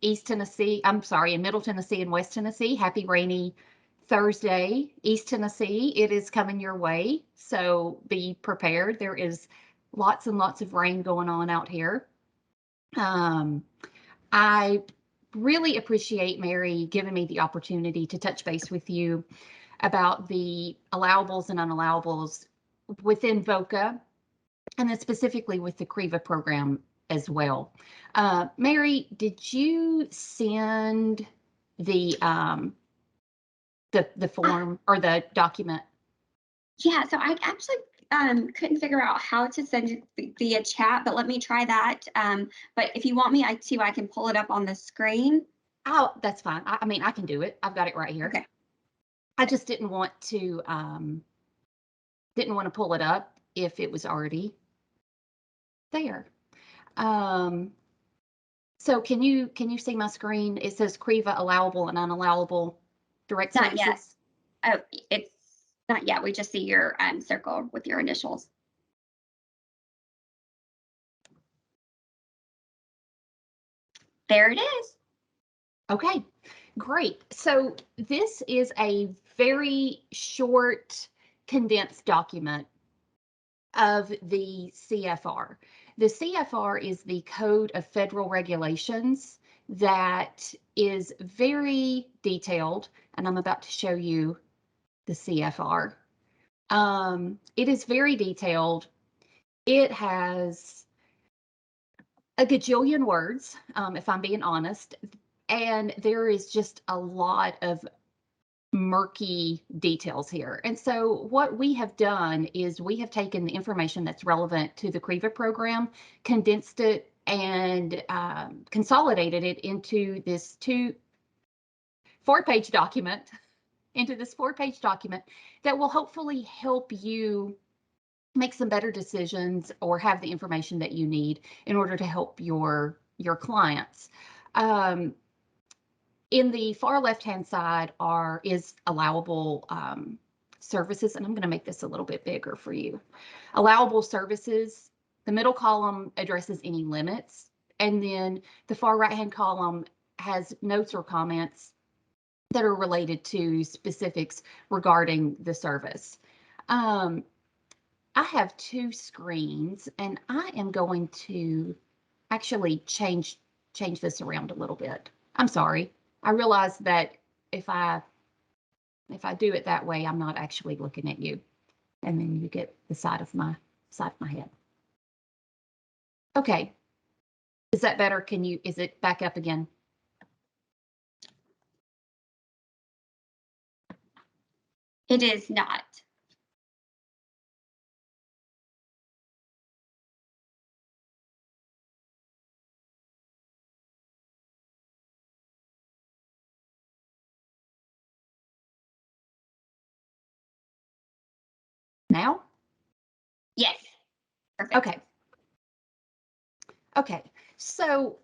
East Tennessee, I'm sorry, in Middle Tennessee and West Tennessee. Happy rainy Thursday. East Tennessee, it is coming your way, so be prepared. There is lots and lots of rain going on out here. I really appreciate Mary giving me the opportunity to touch base with you about the allowables and unallowables within VOCA, and then specifically with the CREVAA program as well. Mary, did you send the form or the document? Yeah, so I actually couldn't figure out how to send it via chat, but let me try that. But if you want me I can pull it up on the screen. Oh, that's fine. I mean, I can do it. I've got it right here. Okay. I just didn't want to pull it up if it was already there. So can you see my screen? It says CREVAA allowable and unallowable direct Not yet. services. Oh, it's not yet. We just see your circle with your initials. There it is. Okay, great. So this is a very short, condensed document of the CFR. The CFR is the Code of Federal Regulations that is very detailed, and I'm about to show you the CFR. It is very detailed. It has a gajillion words, if I'm being honest, and there is just a lot of murky details here. And so what we have done is we have taken the information that's relevant to the CREVAA program, condensed it, and consolidated it into this four-page document, that will hopefully help you make some better decisions or have the information that you need in order to help your clients. In the far left-hand side is allowable services, and I'm going to make this a little bit bigger for you. Allowable services, the middle column addresses any limits, and then the far right-hand column has notes or comments that are related to specifics regarding the service. I have two screens, and I am going to actually change this around a little bit. I'm sorry. I realize that if I do it that way, I'm not actually looking at you, and then you get the side of my head. Okay, is that better? Is it back up again? It is not. Now? Yes. Perfect. Okay. Okay, so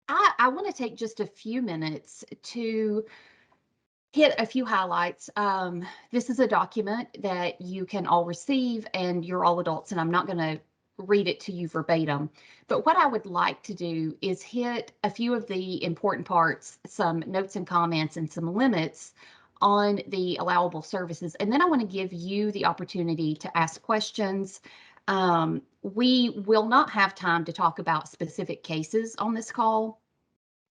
I want to take just a few minutes to hit a few highlights. This is a document that you can all receive, and you're all adults, and I'm not going to read it to you verbatim. But what I would like to do is hit a few of the important parts, some notes and comments, and some limits on the allowable services. And then I want to give you the opportunity to ask questions. We will not have time to talk about specific cases on this call.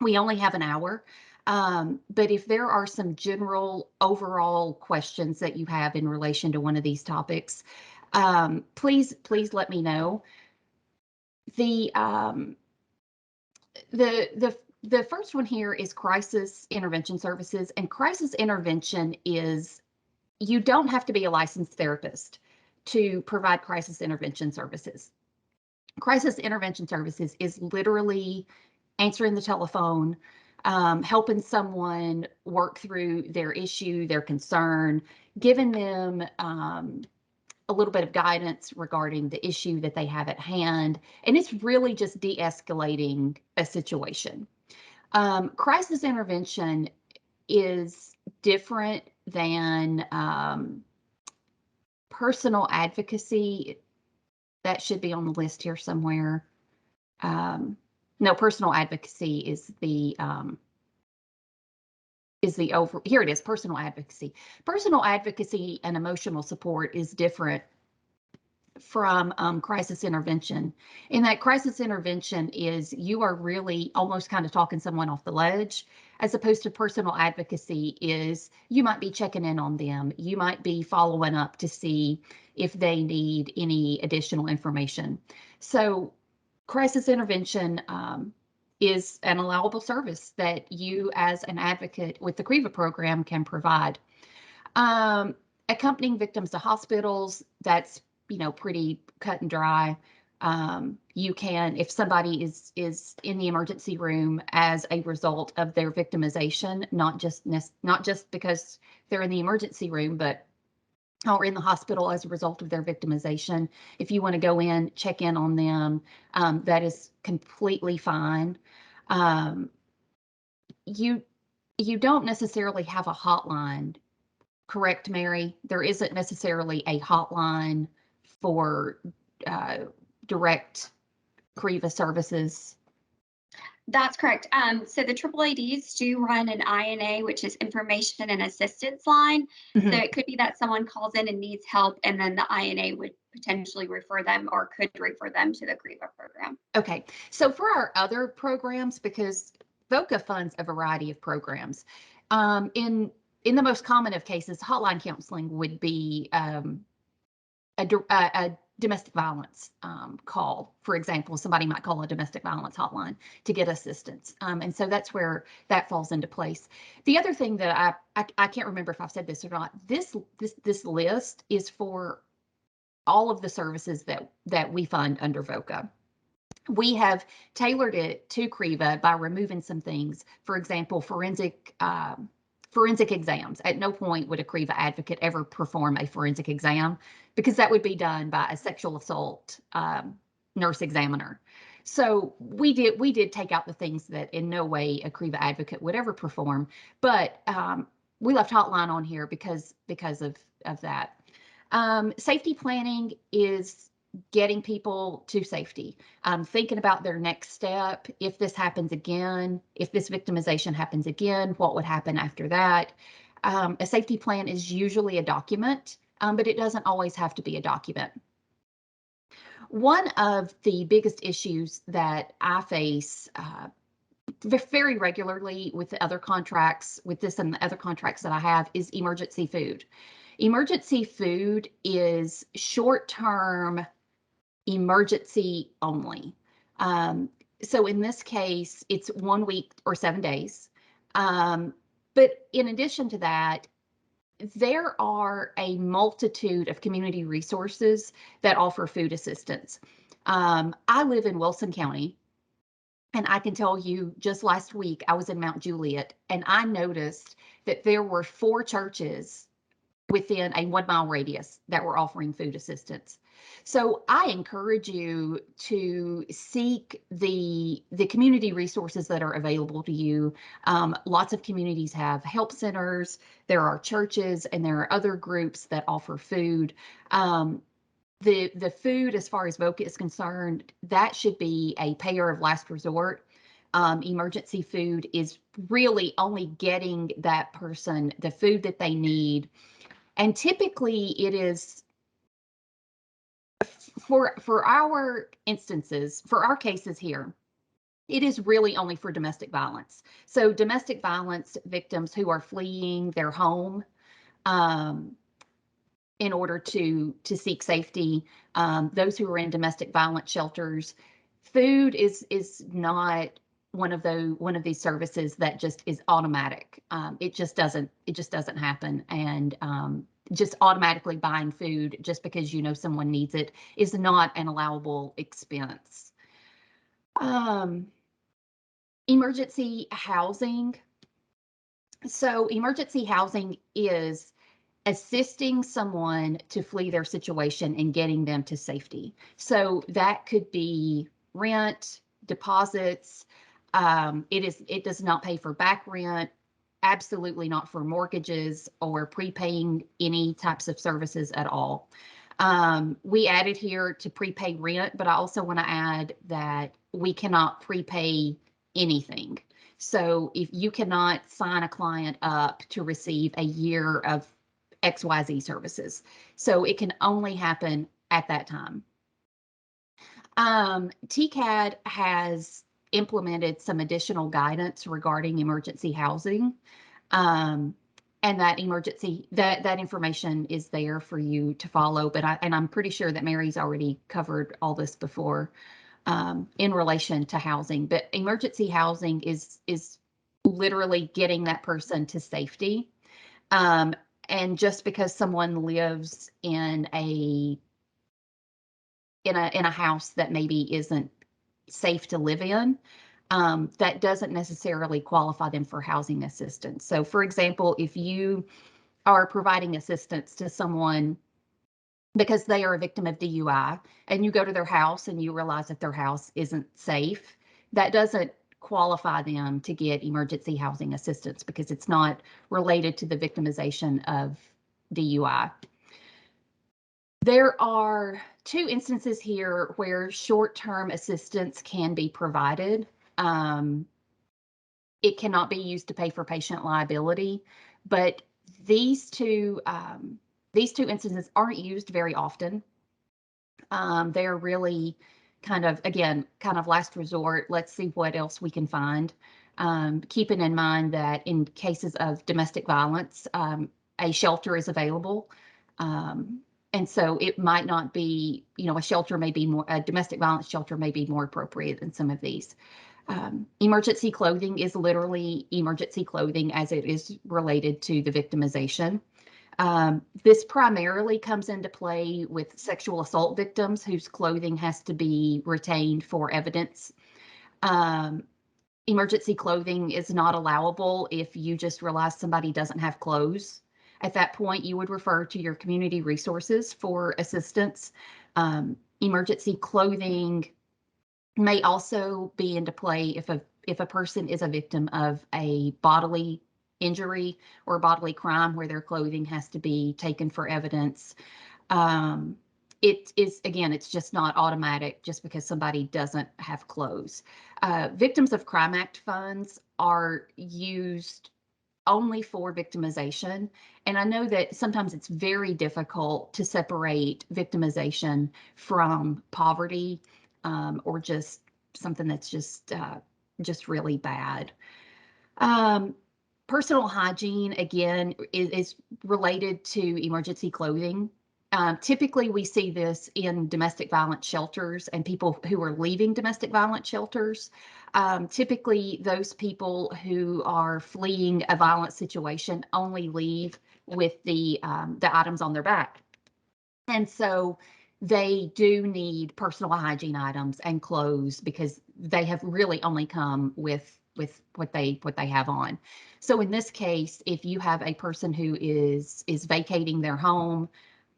We only have an hour. But if there are some general overall questions that you have in relation to one of these topics, please let me know. The first one here is crisis intervention services, and crisis intervention is, you don't have to be a licensed therapist to provide crisis intervention services. Crisis intervention services is literally answering the telephone, helping someone work through their issue, their concern, giving them a little bit of guidance regarding the issue that they have at hand. And it's really just de-escalating a situation. Crisis intervention is different than personal advocacy. That should be on the list here somewhere. No, personal advocacy is here it is, personal advocacy. Personal advocacy and emotional support is different from crisis intervention. In that crisis intervention is you are really almost kind of talking someone off the ledge, as opposed to personal advocacy is you might be checking in on them. You might be following up to see if they need any additional information. So crisis intervention is an allowable service that you as an advocate with the CREVAA program can provide. Accompanying victims to hospitals, that's, pretty cut and dry. You can, if somebody is in the emergency room as a result of their victimization, not just because they're in the emergency room, but or in the hospital as a result of their victimization. If you want to go in, check in on them, that is completely fine. You don't necessarily have a hotline. Correct, Mary? There isn't necessarily a hotline for direct CREVAA services. That's correct. So the AAADs do run an INA, which is information and assistance line. So it could be that someone calls in and needs help, and then the INA would potentially refer them or could refer them to the CREVAA program. Okay. So for our other programs, because VOCA funds a variety of programs, in the most common of cases, hotline counseling would be a domestic violence call. For example, somebody might call a domestic violence hotline to get assistance. And so that's where that falls into place. The other thing that I can't remember if I've said this or not, this list is for all of the services that we fund under VOCA. We have tailored it to CREVAA by removing some things. For example, forensic exams. At no point would a CREVAA advocate ever perform a forensic exam, because that would be done by a sexual assault nurse examiner. So we did take out the things that in no way a CREVAA advocate would ever perform, but we left hotline on here because of that. Safety planning is getting people to safety, thinking about their next step. If this happens again, if this victimization happens again, what would happen after that? A safety plan is usually a document, but it doesn't always have to be a document. One of the biggest issues that I face very regularly with the other contracts, with this and the other contracts that I have, is emergency food. Emergency food is short-term emergency only. So in this case, it's 1 week or 7 days. But in addition to that, there are a multitude of community resources that offer food assistance. I live in Wilson County, and I can tell you, just last week, I was in Mount Juliet, and I noticed that there were 4 churches within a 1 mile radius that were offering food assistance. So I encourage you to seek the community resources that are available to you. Lots of communities have help centers, there are churches, and there are other groups that offer food. The food, as far as VOCA is concerned, that should be a payer of last resort. Emergency food is really only getting that person the food that they need. And typically it is for our instances, for our cases here, it is really only for domestic violence. So domestic violence victims who are fleeing their home in order to seek safety, those who are in domestic violence shelters. Food is not one of these services that just is automatic. It just doesn't happen. And just automatically buying food just because you know someone needs it is not an allowable expense. Emergency housing. So emergency housing is assisting someone to flee their situation and getting them to safety. So that could be rent, deposits. It does not pay for back rent, absolutely not for mortgages or prepaying any types of services at all. We added here to prepay rent, but I also want to add that we cannot prepay anything. So if you cannot sign a client up to receive a year of XYZ services, so it can only happen at that time. TCAD has implemented some additional guidance regarding emergency housing. And that information is there for you to follow. But I'm pretty sure that Mary's already covered all this before in relation to housing. But emergency housing is literally getting that person to safety. And just because someone lives in a house that maybe isn't safe to live in, that doesn't necessarily qualify them for housing assistance. So, for example, if you are providing assistance to someone because they are a victim of DUI and you go to their house and you realize that their house isn't safe, that doesn't qualify them to get emergency housing assistance because it's not related to the victimization of DUI. There are two instances here where short-term assistance can be provided. It cannot be used to pay for patient liability, but these two instances aren't used very often. They're really kind of last resort. Let's see what else we can find. Keeping in mind that in cases of domestic violence, a shelter is available. And so it might not be, a domestic violence shelter may be more appropriate than some of these. Emergency clothing is literally emergency clothing as it is related to the victimization. This primarily comes into play with sexual assault victims whose clothing has to be retained for evidence. Emergency clothing is not allowable if you just realize somebody doesn't have clothes. At that point, you would refer to your community resources for assistance. Emergency clothing may also be into play if a person is a victim of a bodily injury or bodily crime where their clothing has to be taken for evidence. It's just not automatic just because somebody doesn't have clothes. Victims of Crime Act funds are used only for victimization. And I know that sometimes it's very difficult to separate victimization from poverty or just something that's just really bad. Personal hygiene, again, is related to emergency clothing. Typically, we see this in domestic violence shelters and people who are leaving domestic violence shelters. Typically, those people who are fleeing a violent situation only leave with the items on their back. And so they do need personal hygiene items and clothes because they have really only come with what they have on. So in this case, if you have a person who is vacating their home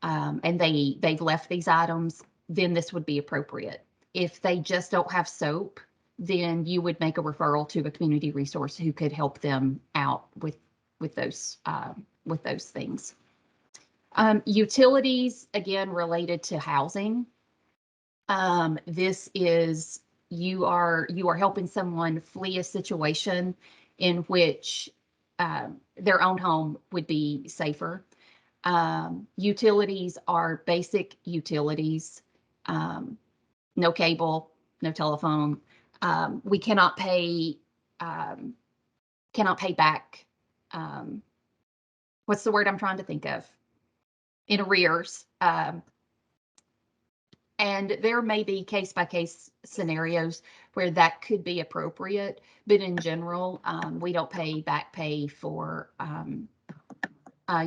and they've left these items, then this would be appropriate. If they just don't have soap, then you would make a referral to a community resource who could help them out with those things. Utilities, again, related to housing. This is you are helping someone flee a situation in which their own home would be safer. Utilities are basic utilities, no cable, no telephone. We cannot pay back. What's the word I'm trying to think of? In arrears. And there may be case-by-case scenarios where that could be appropriate, but in general, we don't pay back pay for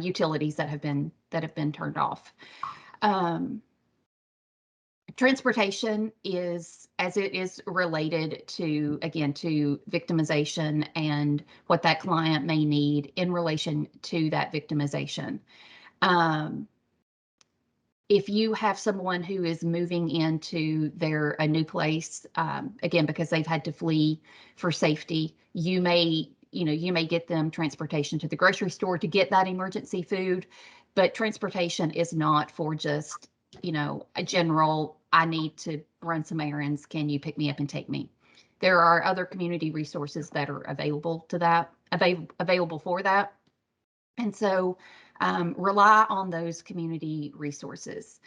utilities that have been turned off. Transportation is, as it is related to, again, to victimization and what that client may need in relation to that victimization. If you have someone who is moving into a new place, again, because they've had to flee for safety, you may get them transportation to the grocery store to get that emergency food, but transportation is not for just, a general I need to run some errands. Can you pick me up and take me? There are other community resources that are available to that, available for that. And so rely on those community resources.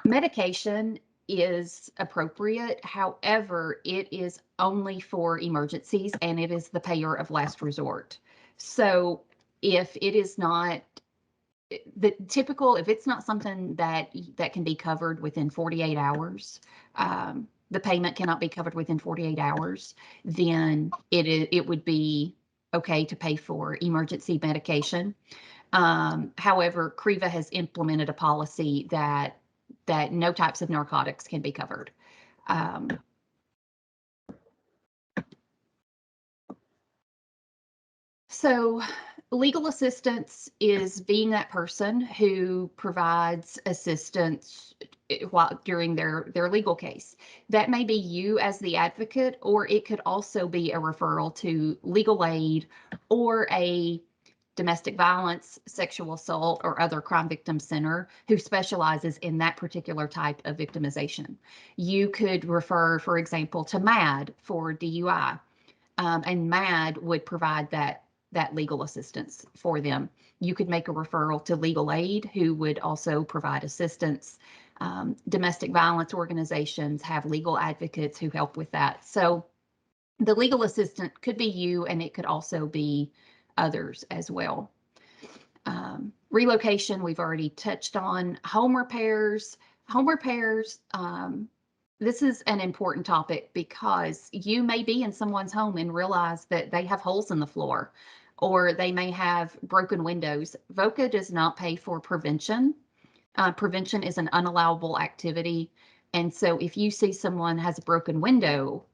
Medication is appropriate. However, it is only for emergencies and it is the payer of last resort. So if it is not the typical, if it's not something that can be covered within 48 hours, the payment cannot be covered within 48 hours, then it would be okay to pay for emergency medication. However, CREVAA has implemented a policy that no types of narcotics can be covered. So legal assistance is being that person who provides assistance while during their legal case. That may be you as the advocate, or it could also be a referral to legal aid or a domestic violence, sexual assault, or other crime victim center who specializes in that particular type of victimization. You could refer, for example, to MAD for DUI, and MAD would provide that legal assistance for them. You could make a referral to legal aid, who would also provide assistance. Domestic violence organizations have legal advocates who help with that. So the legal assistant could be you, and it could also be others as well. Relocation, we've already touched on. Home repairs. This is an important topic because you may be in someone's home and realize that they have holes in the floor, or they may have broken windows. VOCA does not pay for prevention. Prevention is an unallowable activity. And so if you see someone has a broken window,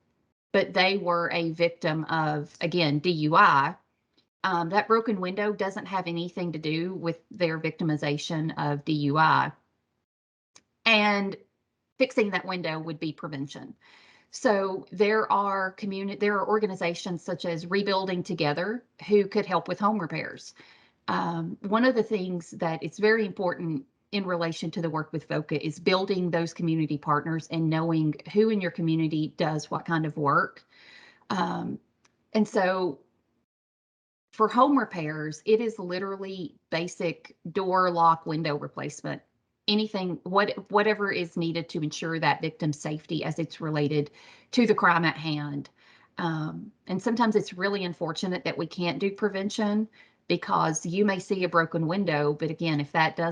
but they were a victim of, again, DUI, that broken window doesn't have anything to do with their victimization of DUI. And fixing that window would be prevention. So there are organizations such as Rebuilding Together who could help with home repairs. One of the things that it's very important in relation to the work with VOCA is building those community partners and knowing who in your community does what kind of work. And so for home repairs, it is literally basic door, lock, window replacement. Anything, whatever is needed to ensure that victim's safety as it's related to the crime at hand. And sometimes it's really unfortunate that we can't do prevention, because you may see a broken window, but again, if that's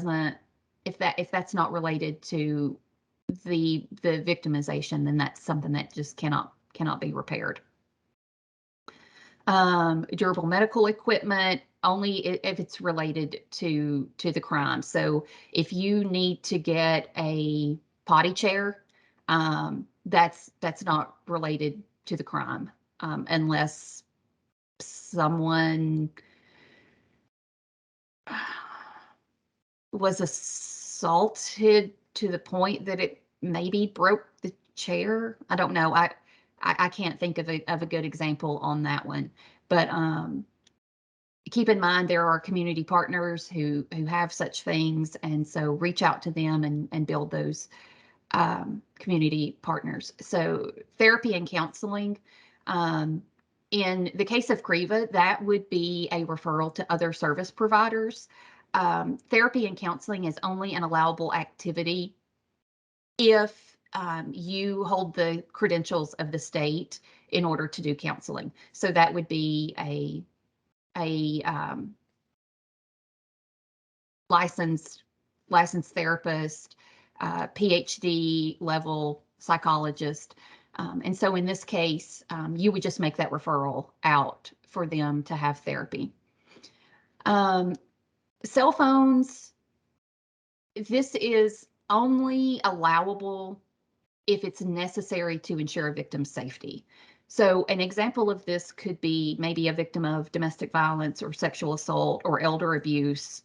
not related to the victimization, then that's something that just cannot be repaired. Durable medical equipment only if it's related to the crime. So if you need to get a potty chair, that's not related to the crime, unless someone was assaulted to the point that it maybe broke the chair. I don't know. I can't think of a good example on that one, but keep in mind there are community partners who have such things, and so reach out to them and build those community partners. So therapy and counseling. In the case of CREVAA, that would be a referral to other service providers. Therapy and counseling is only an allowable activity if you hold the credentials of the state in order to do counseling. So that would be a licensed therapist, PhD level psychologist. And so in this case, you would just make that referral out for them to have therapy. Cell phones, this is only allowable if it's necessary to ensure a victim's safety. So an example of this could be maybe a victim of domestic violence or sexual assault or elder abuse,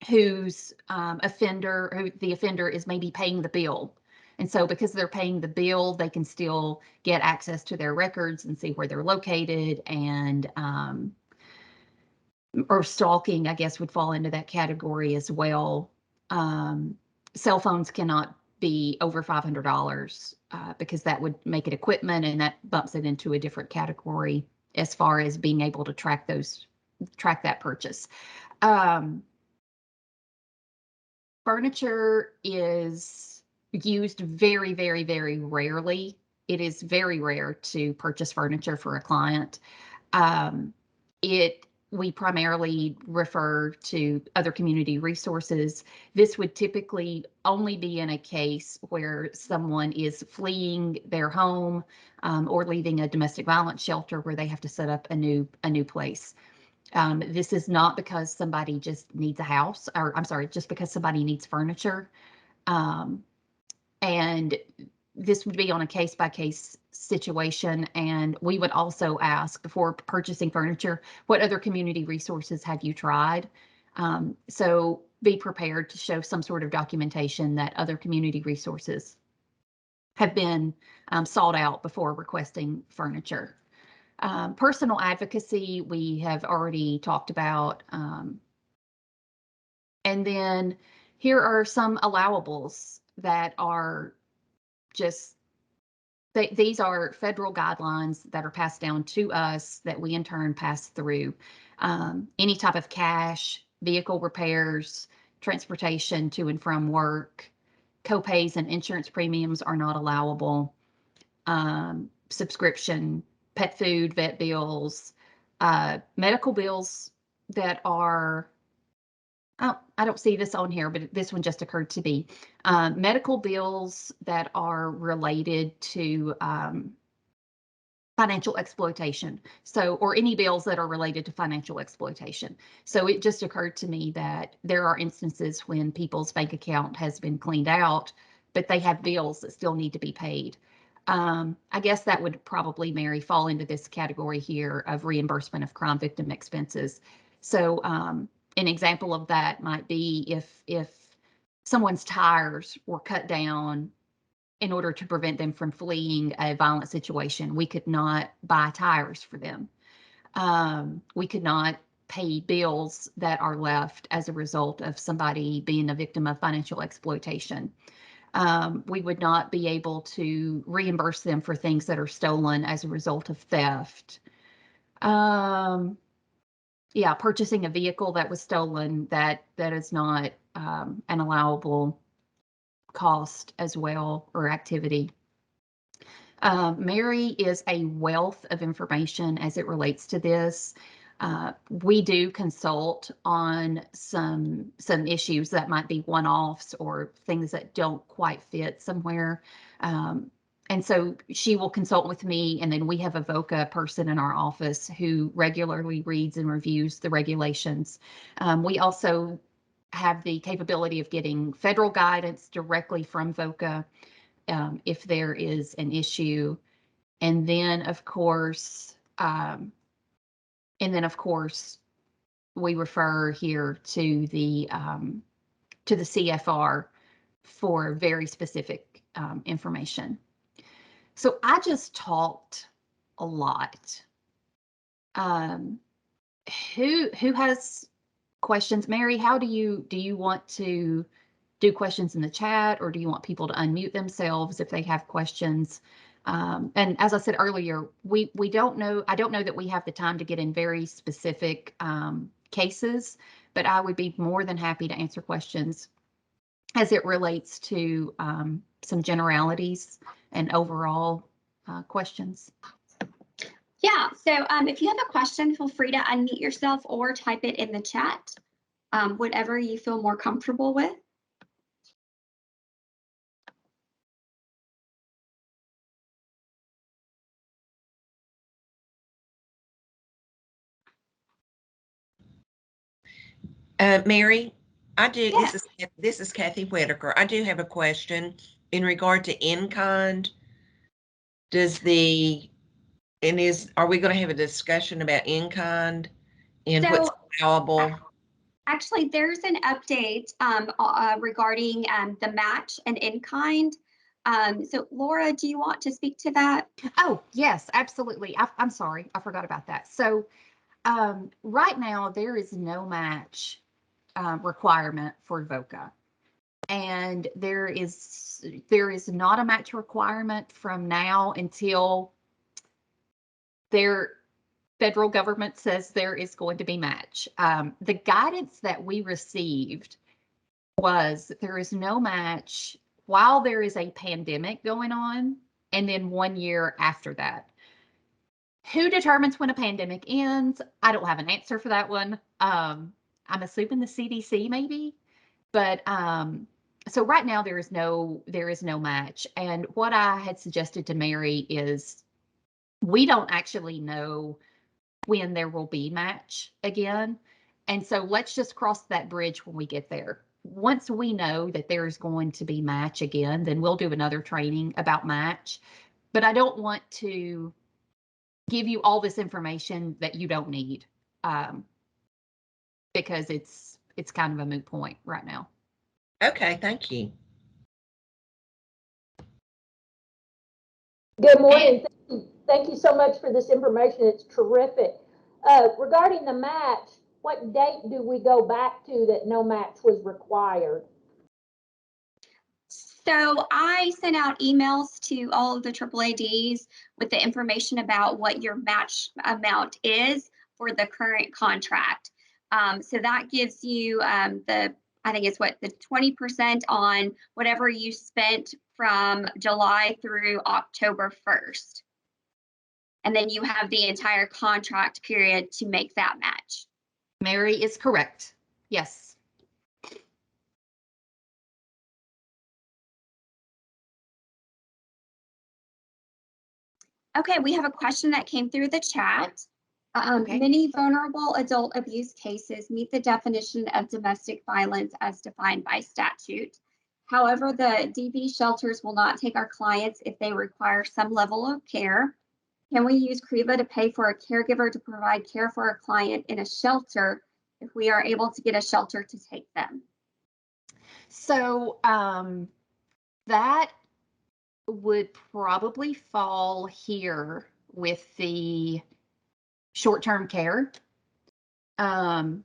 whose the offender is maybe paying the bill. And so because they're paying the bill, they can still get access to their records and see where they're located, and or stalking, I guess, would fall into that category as well. Cell phones cannot be over $500 because that would make it equipment, and that bumps it into a different category as far as being able to track that purchase. Furniture is used very, very, very rarely. It is very rare to purchase furniture for a client. We primarily refer to other community resources. This would typically only be in a case where someone is fleeing their home or leaving a domestic violence shelter where they have to set up a new place. This is not because somebody just needs a house, or I'm sorry, just because somebody needs furniture. And this would be on a case-by-case situation. And we would also ask, before purchasing furniture, what other community resources have you tried? So be prepared to show some sort of documentation that other community resources have been sought out before requesting furniture. Personal advocacy, we have already talked about. And then here are some allowables that are just, these are federal guidelines that are passed down to us that we in turn pass through. Any type of cash, vehicle repairs, transportation to and from work, copays and insurance premiums are not allowable. Subscription, pet food, vet bills, medical bills that are, oh, I don't see this on here, but this one just occurred to me. Medical bills that are related to financial exploitation. So, or any bills that are related to financial exploitation. So it just occurred to me that there are instances when people's bank account has been cleaned out, but they have bills that still need to be paid. I guess that would probably, Mary, fall into this category here of reimbursement of crime victim expenses. So an example of that might be if someone's tires were cut down in order to prevent them from fleeing a violent situation, we could not buy tires for them. We could not pay bills that are left as a result of somebody being a victim of financial exploitation. We would not be able to reimburse them for things that are stolen as a result of theft. Yeah, purchasing a vehicle that was stolen, that is not an allowable cost as well, or activity. Mary is a wealth of information as it relates to this. We do consult on some issues that might be one-offs or things that don't quite fit somewhere. And so she will consult with me, and then we have a VOCA person in our office who regularly reads and reviews the regulations. We also have the capability of getting federal guidance directly from VOCA if there is an issue. And then, of course, we refer here to the CFR for very specific information. So I just talked a lot. Who has questions? Mary, how do you want to do questions in the chat, or do you want people to unmute themselves if they have questions? And as I said earlier, we don't know, I don't know that we have the time to get in very specific cases, but I would be more than happy to answer questions as it relates to some generalities and overall questions. Yeah, so if you have a question, feel free to unmute yourself or type it in the chat, whatever you feel more comfortable with. Mary, I do. Yes. This is Kathy Whitaker. I do have a question in regard to in-kind. Are we going to have a discussion about in-kind and what's allowable? Actually, there's an update regarding the match and in-kind. So Laura, do you want to speak to that? Oh, yes, absolutely. I'm sorry, I forgot about that. So right now there is no match requirement for VOCA. and there is not a match requirement from now until their federal government says there is going to be match. The guidance that we received was there is no match while there is a pandemic going on, and then 1 year after that. Who determines when a pandemic ends? I don't have an answer for that one. I'm assuming the CDC maybe, but so right now there is no match. And what I had suggested to Mary is we don't actually know when there will be match again. And so let's just cross that bridge when we get there. Once we know that there's going to be match again, then we'll do another training about match. But I don't want to give you all this information that you don't need, because it's kind of a moot point right now. Okay, thank you. Good morning. Thank you so much for this information. It's terrific. Regarding the match, what date do we go back to that no match was required? So I sent out emails to all of the AAADs with the information about what your match amount is for the current contract. So that gives you I think it's the 20% on whatever you spent from July through October 1st. And then you have the entire contract period to make that match. Mary is correct. Yes. Okay, we have a question that came through the chat. Okay. Many vulnerable adult abuse cases meet the definition of domestic violence as defined by statute. However, the DV shelters will not take our clients if they require some level of care. Can we use CREVAA to pay for a caregiver to provide care for a client in a shelter if we are able to get a shelter to take them? So that would probably fall here with the short-term care. And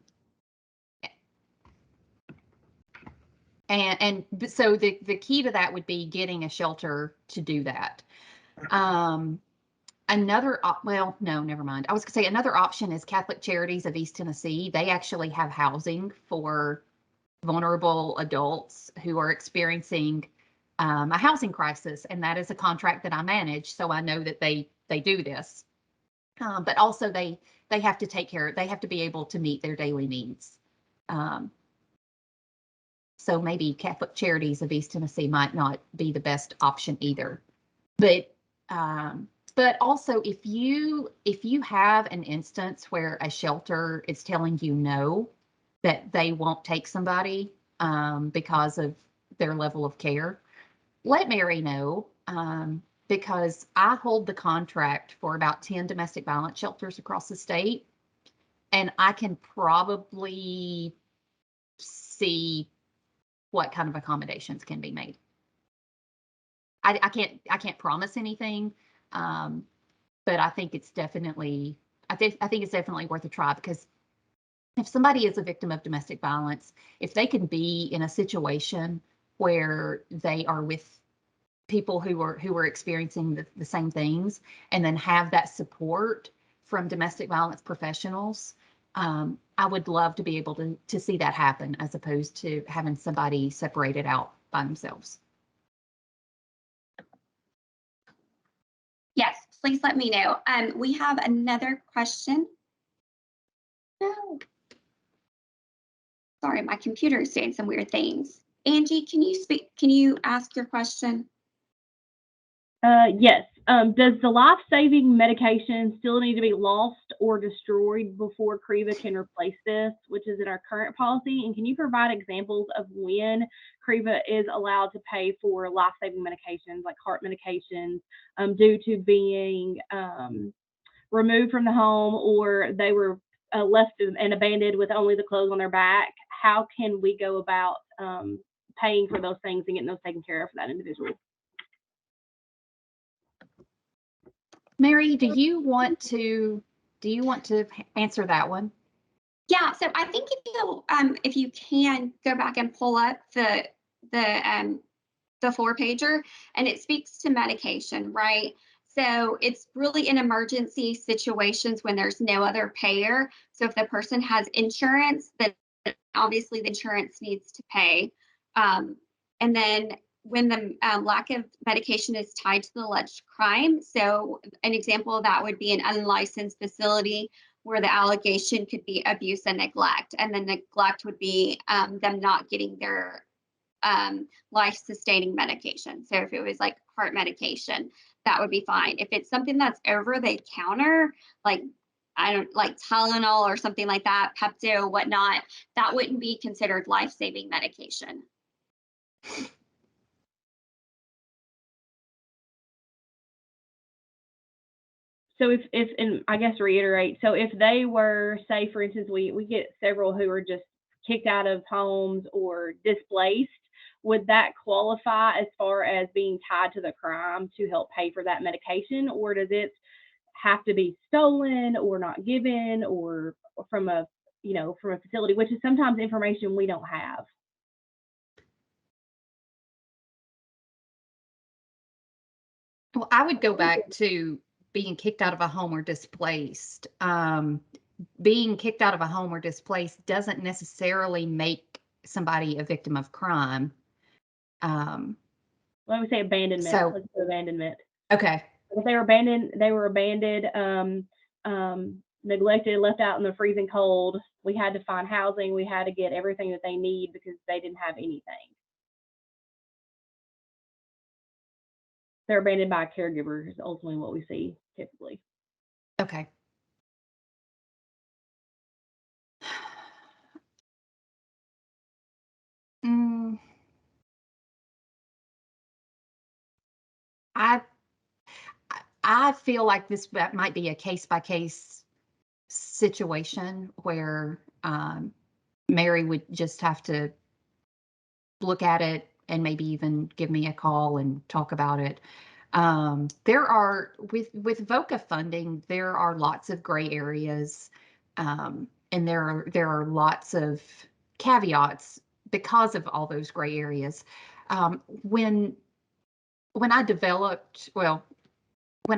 so the key to that would be getting a shelter to do that. Well, no, never mind. I was gonna say another option is Catholic Charities of East Tennessee. They actually have housing for vulnerable adults who are experiencing a housing crisis, and that is a contract that I manage, so I know that they do this. But also they have to take care. They have to be able to meet their daily needs. So maybe Catholic Charities of East Tennessee might not be the best option either. But also if you have an instance where a shelter is telling you no, that they won't take somebody because of their level of care, let Mary know, because I hold the contract for about 10 domestic violence shelters across the state, and I can probably see what kind of accommodations can be made. I can't promise anything, but I think it's definitely it's definitely worth a try, because if somebody is a victim of domestic violence, if they can be in a situation where they are with people who are experiencing the same things, and then have that support from domestic violence professionals, I would love to be able to see that happen, as opposed to having somebody separated out by themselves. Yes, please let me know. We have another question. No. Sorry, my computer is saying some weird things. Angie, can you ask your question? Yes. Does the life-saving medication still need to be lost or destroyed before CREVAA can replace this, which is in our current policy? And can you provide examples of when CREVAA is allowed to pay for life-saving medications like heart medications due to being removed from the home, or they were left and abandoned with only the clothes on their back? How can we go about paying for those things and getting those taken care of for that individual? Mary, do you want to answer that one? Yeah, so I think if you can go back and pull up the the 4-pager, and it speaks to medication, right? So it's really in emergency situations when there's no other payer. So if the person has insurance, then obviously the insurance needs to pay. And then when the lack of medication is tied to the alleged crime, so an example of that would be an unlicensed facility where the allegation could be abuse and neglect, and the neglect would be them not getting their life-sustaining medication. So if it was like heart medication, that would be fine. If it's something that's over the counter, like like Tylenol or something like that, Pepto, whatnot, that wouldn't be considered life-saving medication. So and I guess reiterate, so if they were, say, for instance, we get several who are just kicked out of homes or displaced, would that qualify as far as being tied to the crime to help pay for that medication, or does it have to be stolen or not given or from a facility, which is sometimes information we don't have? Well, I would go back to being kicked out of a home or displaced. Being kicked out of a home or displaced doesn't necessarily make somebody a victim of crime. Let me say abandonment. So, let's do abandonment. Okay. If they were abandoned, neglected, left out in the freezing cold. We had to find housing. We had to get everything that they need because they didn't have anything. They're abandoned by a caregiver is ultimately what we see typically. Okay. I feel like that might be a case-by-case situation where Mary would just have to look at it and maybe even give me a call and talk about it. There are, with VOCA funding, there are lots of gray areas, and there are lots of caveats because of all those gray areas. When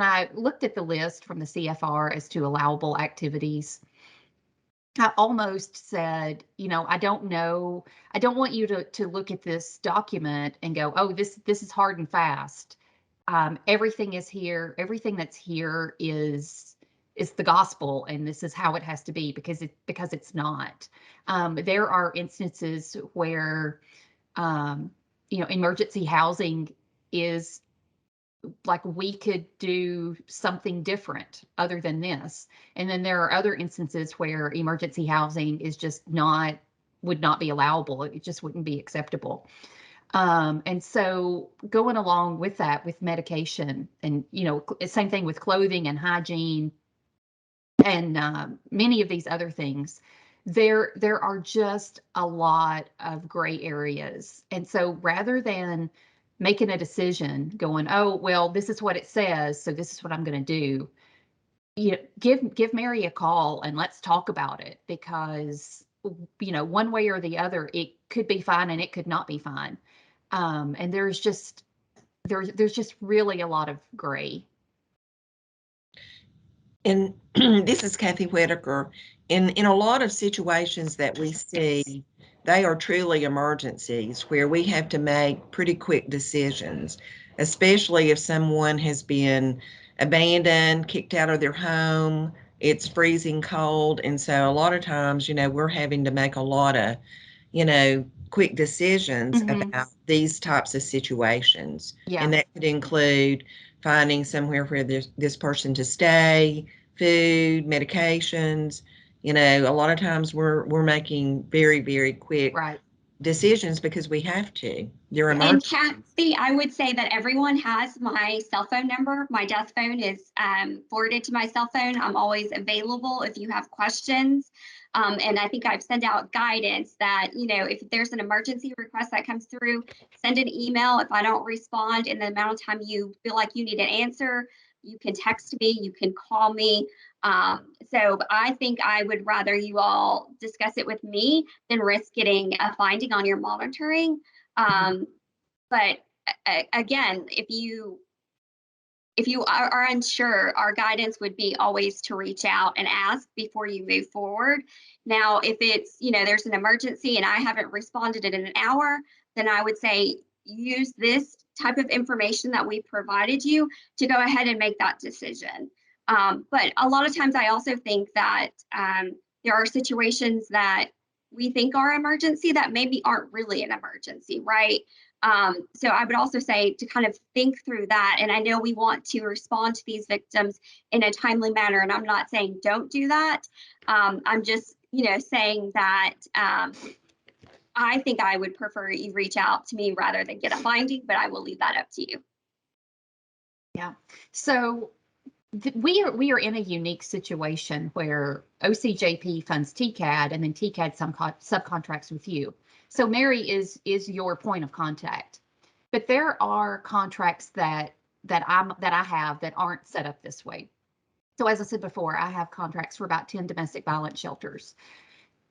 I looked at the list from the CFR as to allowable activities, I almost said, I don't know. I don't want you to look at this document and go, oh, this is hard and fast. Everything is here. Everything that's here is the gospel, and this is how it has to be, because it's not. There are instances where, emergency housing is like, we could do something different other than this. And then there are other instances where emergency housing is just would not be allowable. It just wouldn't be acceptable. And so going along with that, with medication and, same thing with clothing and hygiene and many of these other things, there are just a lot of gray areas. And so rather than making a decision going, oh, well, this is what it says, so this is what I'm going to do, give Mary a call and let's talk about it, because one way or the other, it could be fine and it could not be fine. And there's just really a lot of gray. And this is Kathy Whitaker. In a lot of situations that we see, they are truly emergencies where we have to make pretty quick decisions, especially if someone has been abandoned, kicked out of their home, it's freezing cold. And so a lot of times, we're having to make a lot of, quick decisions about these types of situations. Yeah. And that could include finding somewhere for this person to stay, food, medications. A lot of times we're making very, very quick decisions because we have to. And Kathy, I would say that everyone has my cell phone number. My desk phone is forwarded to my cell phone. I'm always available if you have questions. And I think I've sent out guidance that, if there's an emergency request that comes through, send an email. If I don't respond in the amount of time you feel like you need an answer, you can text me, you can call me. So I think I would rather you all discuss it with me than risk getting a finding on your monitoring. But again, if you are unsure, our guidance would be always to reach out and ask before you move forward. Now, if it's, there's an emergency and I haven't responded in an hour, then I would say use this type of information that we provided you to go ahead and make that decision. But a lot of times I also think that there are situations that we think are emergency that maybe aren't really an emergency, right? So I would also say to kind of think through that. And I know we want to respond to these victims in a timely manner, and I'm not saying don't do that. I'm just, saying that I think I would prefer you reach out to me rather than get a finding, but I will leave that up to you. Yeah. So we are in a unique situation where OCJP funds TCAD and then TCAD subcontracts with you. So Mary is your point of contact, but there are contracts that I have that aren't set up this way. So as I said before, I have contracts for about 10 domestic violence shelters.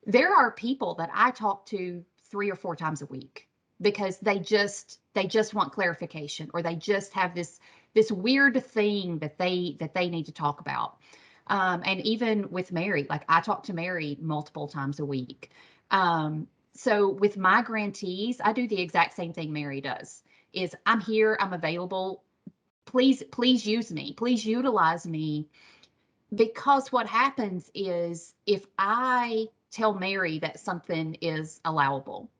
There are people that I talk to 3 or 4 times a week because they just want clarification, or they just have this weird thing that they need to talk about. And even with Mary, like I talk to Mary multiple times a week. So with my grantees, I do the exact same thing Mary does. Is I'm here, I'm available. Please use me. Please utilize me. Because what happens is if I tell Mary that something is allowable,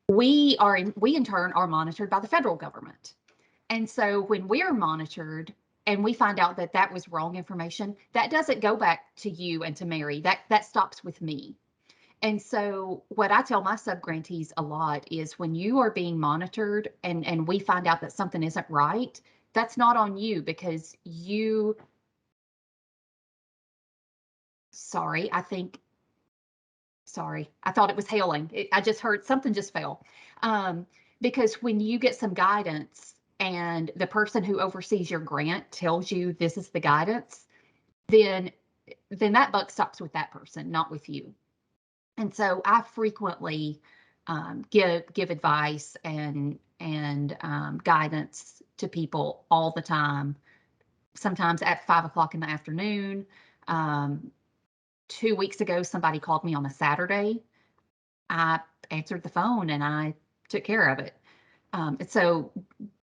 we in turn are monitored by the federal government. And so when we're monitored and we find out that that was wrong information, that doesn't go back to you and to Mary. That stops with me. And so what I tell my subgrantees a lot is when you are being monitored and we find out that something isn't right, that's not on you because you, sorry, I thought it was hailing. I just heard something just fell. Because when you get some guidance and the person who oversees your grant tells you this is the guidance, then that buck stops with that person, not with you. And so I frequently give advice and guidance to people all the time. Sometimes at 5 o'clock in the afternoon. 2 weeks ago, somebody called me on a Saturday. I answered the phone and I took care of it. And so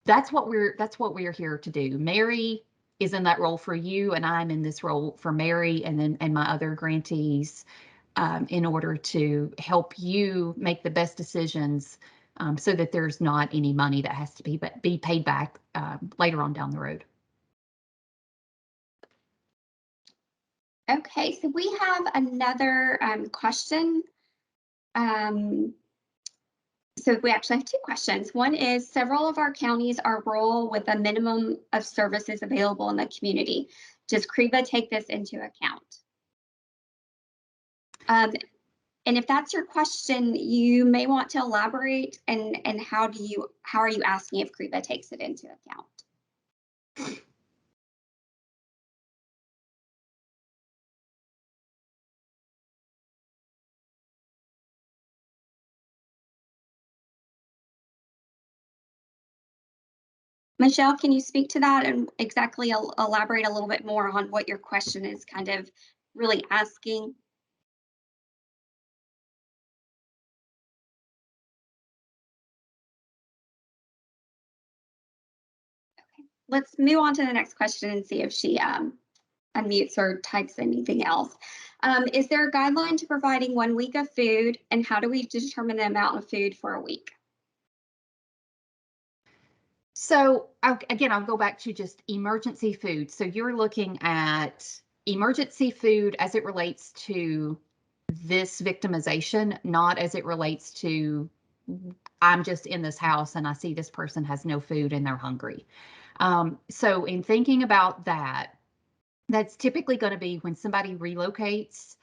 that's what we're here to do. Mary is in that role for you, and I'm in this role for Mary and my other grantees in order to help you make the best decisions so that there's not any money that has to be paid back later on down the road. Okay, so we have another question. So we actually have 2 questions. One is, several of our counties are rural with a minimum of services available in the community. Does CREVAA take this into account? And if that's your question, you may want to elaborate and how are you asking if CREVAA takes it into account? Michelle, can you speak to that and exactly elaborate a little bit more on what your question is kind of really asking? Okay, let's move on to the next question and see if she unmutes or types anything else. Is there a guideline to providing 1 week of food, and how do we determine the amount of food for a week? So again, I'll go back to just emergency food. So you're looking at emergency food as it relates to this victimization, not as it relates to I'm just in this house and I see this person has no food and they're hungry. So in thinking about that, that's typically going to be when somebody relocates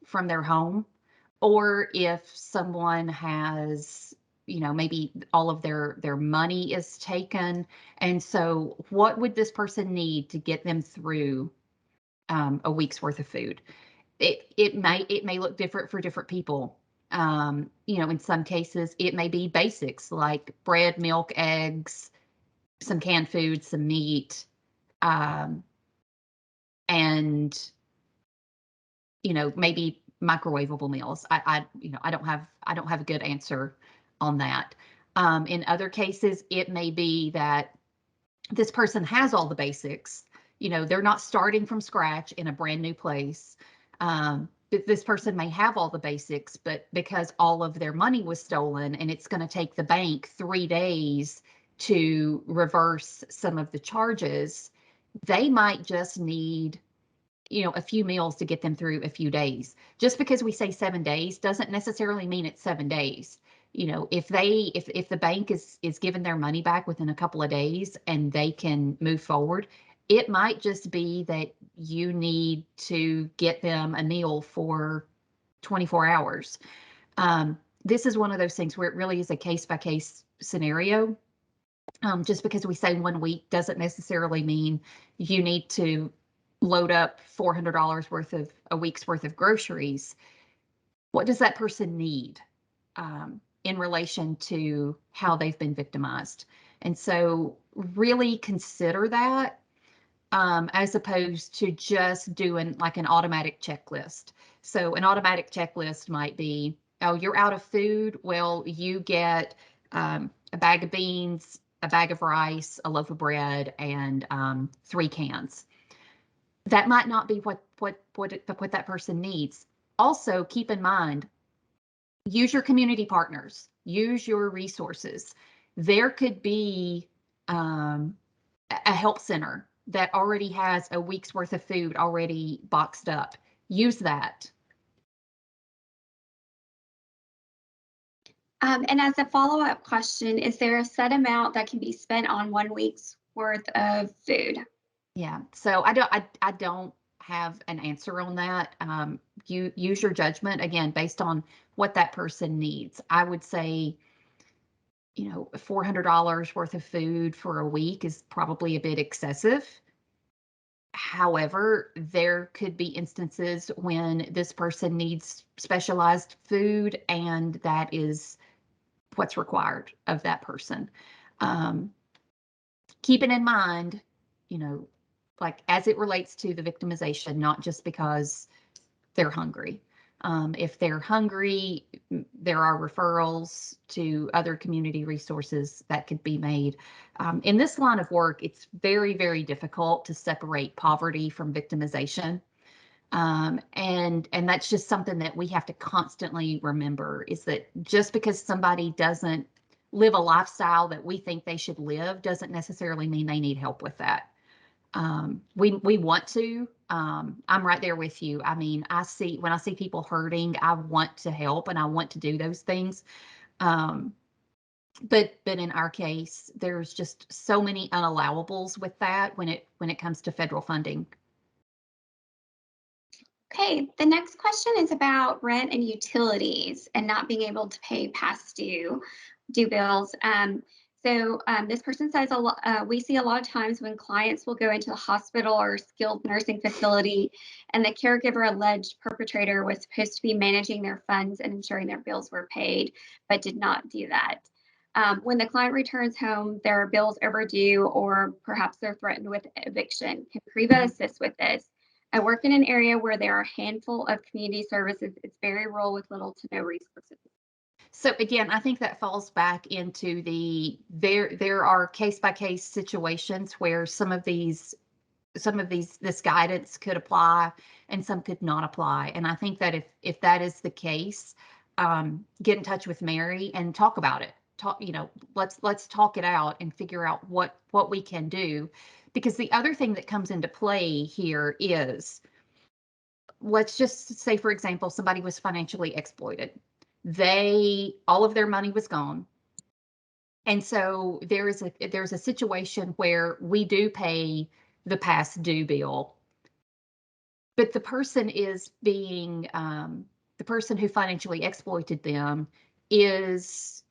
from their home, or if someone has, maybe all of their money is taken. And so what would this person need to get them through a week's worth of food? It may look different for different people. In some cases, it may be basics like bread, milk, eggs, some canned food, some meat, and maybe microwavable meals. I don't have a good answer on that. In other cases, it may be that this person has all the basics. They're not starting from scratch in a brand new place. This person may have all the basics, but because all of their money was stolen and it's going to take the bank 3 days to reverse some of the charges, they might just need a few meals to get them through a few days. Just because we say 7 days doesn't necessarily mean it's 7 days. If the bank is giving their money back within a couple of days and they can move forward, it might just be that you need to get them a meal for 24 hours. This is one of those things where it really is a case-by-case scenario. Just because we say 1 week doesn't necessarily mean you need to load up $400 worth of a week's worth of groceries. What does that person need in relation to how they've been victimized? And so really consider that as opposed to just doing like an automatic checklist. So an automatic checklist might be, oh, you're out of food. Well, you get a bag of beans, a bag of rice, a loaf of bread, and 3 cans. That might not be what that person needs. Also, keep in mind, use your community partners, use your resources. There could be a help center that already has a week's worth of food already boxed up. Use that. And as a follow-up question, is there a set amount that can be spent on 1 week's worth of food? Yeah, so I don't have an answer on that. You use your judgment again based on what that person needs. I would say, $400 worth of food for a week is probably a bit excessive. However, there could be instances when this person needs specialized food, and that is what's required of that person. Keeping in mind, like as it relates to the victimization, not just because they're hungry. If they're hungry, there are referrals to other community resources that could be made. In this line of work, it's very, very difficult to separate poverty from victimization. And that's just something that we have to constantly remember, is that just because somebody doesn't live a lifestyle that we think they should live doesn't necessarily mean they need help with that. We want to. I'm right there with you. I mean, when I see people hurting, I want to help and I want to do those things. But in our case, there's just so many unallowables with that when it comes to federal funding. Okay, the next question is about rent and utilities and not being able to pay past due bills. This person says we see a lot of times when clients will go into the hospital or skilled nursing facility and the caregiver alleged perpetrator was supposed to be managing their funds and ensuring their bills were paid, but did not do that. When the client returns home, there are bills overdue or perhaps they're threatened with eviction. Can CREVAA assist with this? I work in an area where there are a handful of community services. It's very rural with little to no resources. So again, I think that falls back into there are case-by-case situations where some of this guidance could apply and some could not apply. And I think that if that is the case, get in touch with Mary and talk about it. Let's talk it out and figure out what we can do. Because the other thing that comes into play here is, let's just say, for example, somebody was financially exploited. All of their money was gone. And so there's a situation where we do pay the past due bill, but the person the person who financially exploited them is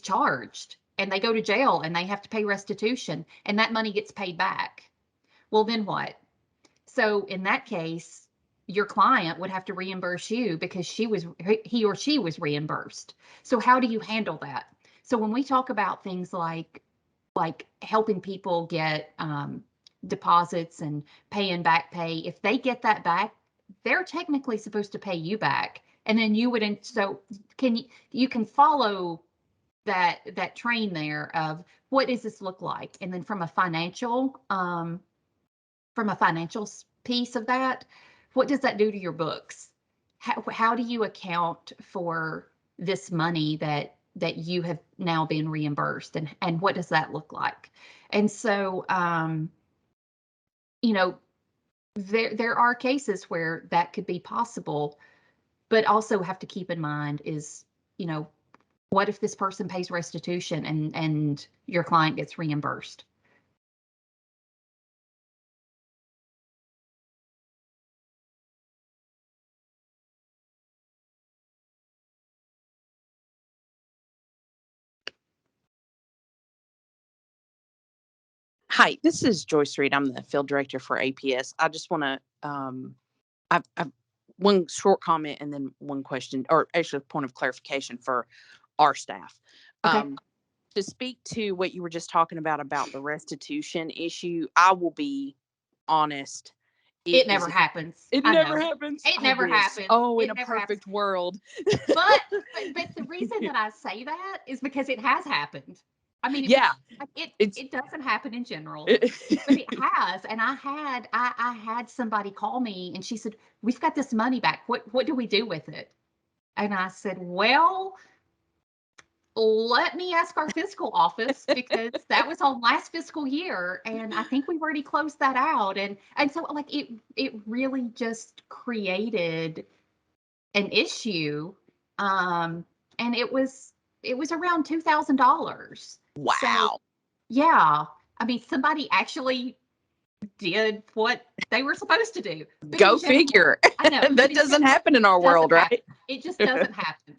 charged, and they go to jail and they have to pay restitution, and that money gets paid back. Well, then what? So in that case, your client would have to reimburse you because he or she was reimbursed. So how do you handle that? So when we talk about things like helping people get deposits and paying back pay, if they get that back, they're technically supposed to pay you back. And then you would, so you can follow that train there of what does this look like? And then from a financial piece of that, what does that do to your books? How do you account for this money that you have now been reimbursed, and what does that look like? And so, you know, there are cases where that could be possible, but also have to keep in mind is, you know, what if this person pays restitution and your client gets reimbursed? Hi, this is Joyce Reed. I'm the field director for APS. I just want to, I've one short comment and then one question, or actually a point of clarification for our staff. Okay. To speak to what you were just talking about the restitution issue, I will be honest. It never happens. It never happens. It never happens. Oh, in It a never perfect happens. world. But the reason that I say that is because it has happened. I mean, Yeah, it doesn't happen in general, but it has. And I had somebody call me and she said, "We've got this money back. What do we do with it?" And I said, "Well, let me ask our fiscal office because that was on last fiscal year, and I think we've already closed that out." And so like it really just created an issue, and it was around $2,000. Wow. So yeah, I mean somebody actually did what they were supposed to do. But Go in general, figure. I know That doesn't happen in our world, right? It just doesn't happen.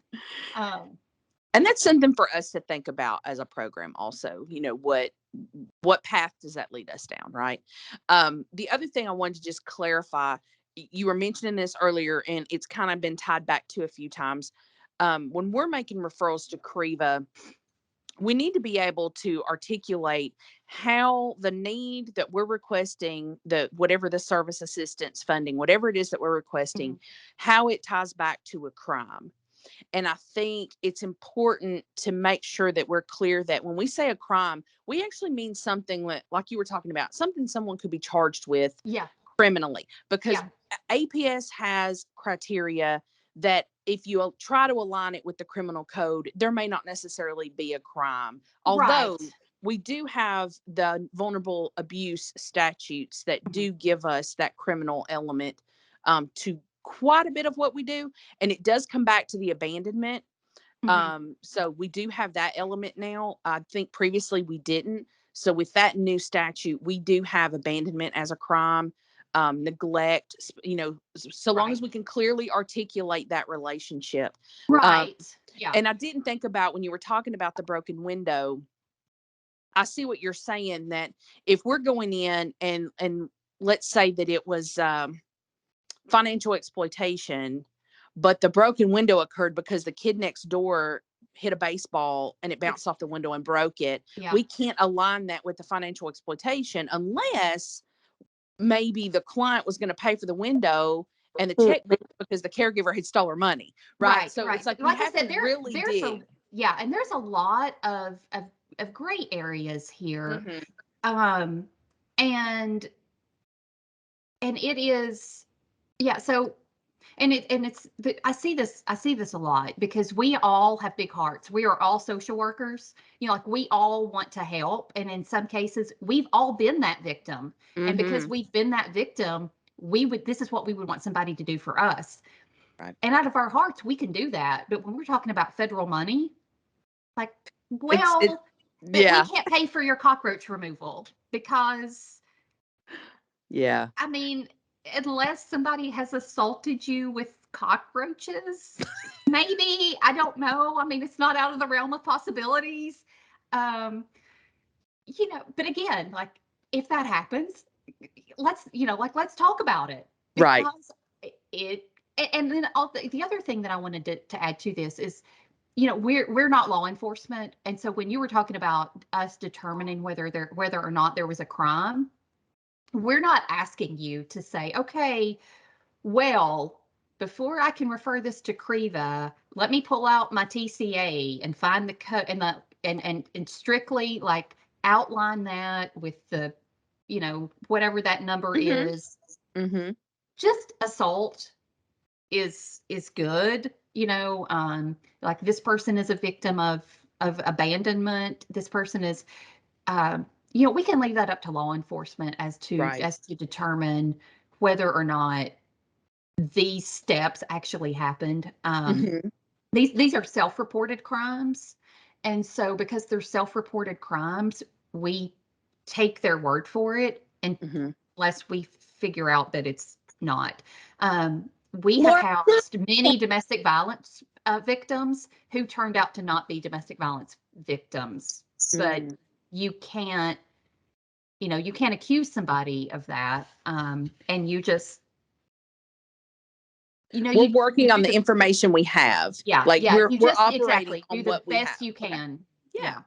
And that's something for us to think about as a program also. You know, what path does that lead us down, right? The other thing I wanted to just clarify, you were mentioning this earlier, and it's kind of been tied back to a few times. When we're making referrals to CREVAA, we need to be able to articulate how the need that we're requesting, whatever the service assistance funding, whatever it is that we're requesting, how it ties back to a crime. And I think it's important to make sure that we're clear that when we say a crime, we actually mean something like you were talking about, something someone could be charged with criminally, because APS has criteria that if you try to align it with the criminal code, there may not necessarily be a crime. Although we do have the vulnerable abuse statutes that do give us that criminal element to quite a bit of what we do. And it does come back to the abandonment. So we do have that element now. I think previously we didn't. So with that new statute, we do have abandonment as a crime, neglect, you know, so long as we can clearly articulate that relationship. And I didn't think about when you were talking about the broken window, I see what you're saying, that if we're going in and let's say that it was financial exploitation, but the broken window occurred because the kid next door hit a baseball and it bounced off the window and broke it. We can't align that with the financial exploitation unless maybe the client was going to pay for the window and the check because the caregiver had stole her money. Right. So it's like we have to really dig. And there's a lot of gray areas here. And it is, so I see this a lot because we all have big hearts. We are all social workers. You know, like we all want to help. And in some cases, we've all been that victim. And because we've been that victim, this is what we would want somebody to do for us. Right. And out of our hearts, we can do that. But when we're talking about federal money, like, well, we can't pay for your cockroach removal because, I mean, unless somebody has assaulted you with cockroaches, maybe, I don't know. I mean, it's not out of the realm of possibilities. You know, but again, like if that happens, let's talk about it. Because and then the other thing that I wanted to add to this is, we're not law enforcement, and so when you were talking about us determining whether or not there was a crime, we're not asking you to say, okay, well, before I can refer this to CREVAA, let me pull out my TCA and find the code and strictly like outline that with the, whatever that number is. Just assault is good, like this person is a victim of abandonment. This person is, we can leave that up to law enforcement as to determine whether or not these steps actually happened. These are self-reported crimes. And so because they're self-reported crimes, we take their word for it unless we figure out that it's not. We have housed many domestic violence victims who turned out to not be domestic violence victims. But you can't accuse somebody of that. And you just, we're working on the information we have. Yeah. Like we're operating on do what the we best have. you can. Yeah.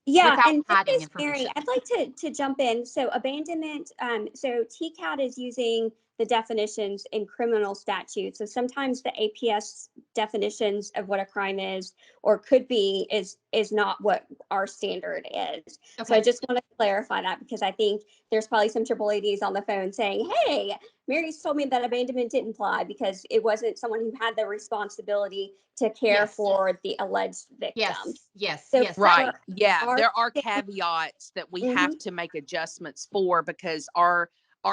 Yeah, without and hiding this is Mary. information. I'd like to jump in. So abandonment, so TCAT is using the definitions in criminal statutes. So sometimes the APS definitions of what a crime is or could be is not what our standard is. Okay. So I just want to clarify that because I think there's probably some AAADs on the phone saying, hey, Mary's told me that abandonment didn't apply because it wasn't someone who had the responsibility to care for the alleged victim. Yes. So Right. Yeah. our There are caveats that we have to make adjustments for because our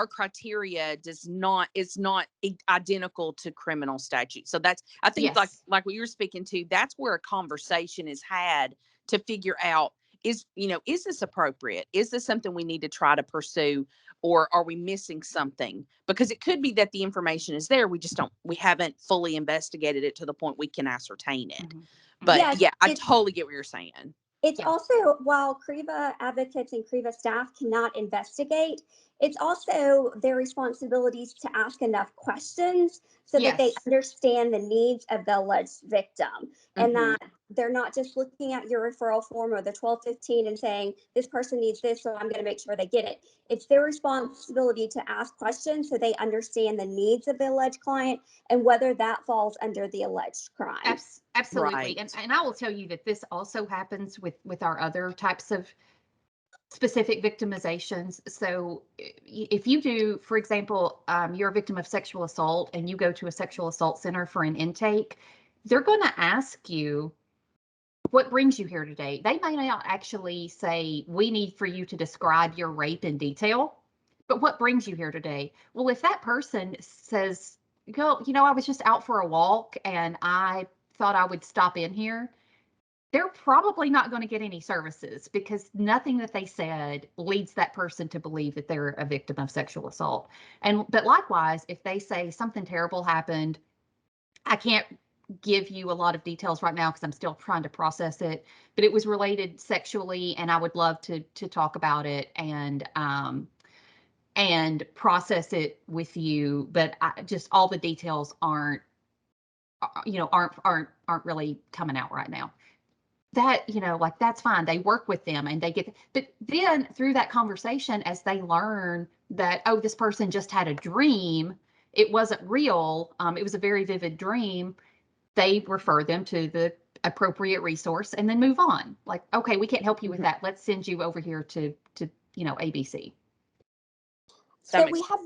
criteria is not identical to criminal statute. So that's, I think like what you're speaking to, that's where a conversation is had to figure out is this appropriate? Is this something we need to try to pursue, or are we missing something? Because it could be that the information is there. We haven't fully investigated it to the point we can ascertain it. But yes, I totally get what you're saying. It's also, while CREVAA advocates and CREVAA staff cannot investigate, it's also their responsibilities to ask enough questions so that they understand the needs of the alleged victim and that they're not just looking at your referral form or the 1215 and saying, this person needs this, so I'm going to make sure they get it. It's their responsibility to ask questions so they understand the needs of the alleged client and whether that falls under the alleged crime. Absolutely. Right. And I will tell you that this also happens with our other types of specific victimizations. So if you do, for example, you're a victim of sexual assault and you go to a sexual assault center for an intake, they're going to ask you, what brings you here today? They may not actually say, we need for you to describe your rape in detail, but what brings you here today? Well, if that person says, I was just out for a walk and I thought I would stop in here, they're probably not going to get any services because nothing that they said leads that person to believe that they're a victim of sexual assault. But likewise, if they say something terrible happened, I can't give you a lot of details right now because I'm still trying to process it, but it was related sexually and I would love to talk about it and process it with you. But just all the details aren't really coming out right now. That, like, that's fine. They work with them and they get, but then through that conversation, as they learn that, oh, this person just had a dream, it wasn't real, it was a very vivid dream, they refer them to the appropriate resource and then move on. Like, okay, we can't help you with that. Let's send you over here to ABC. So we have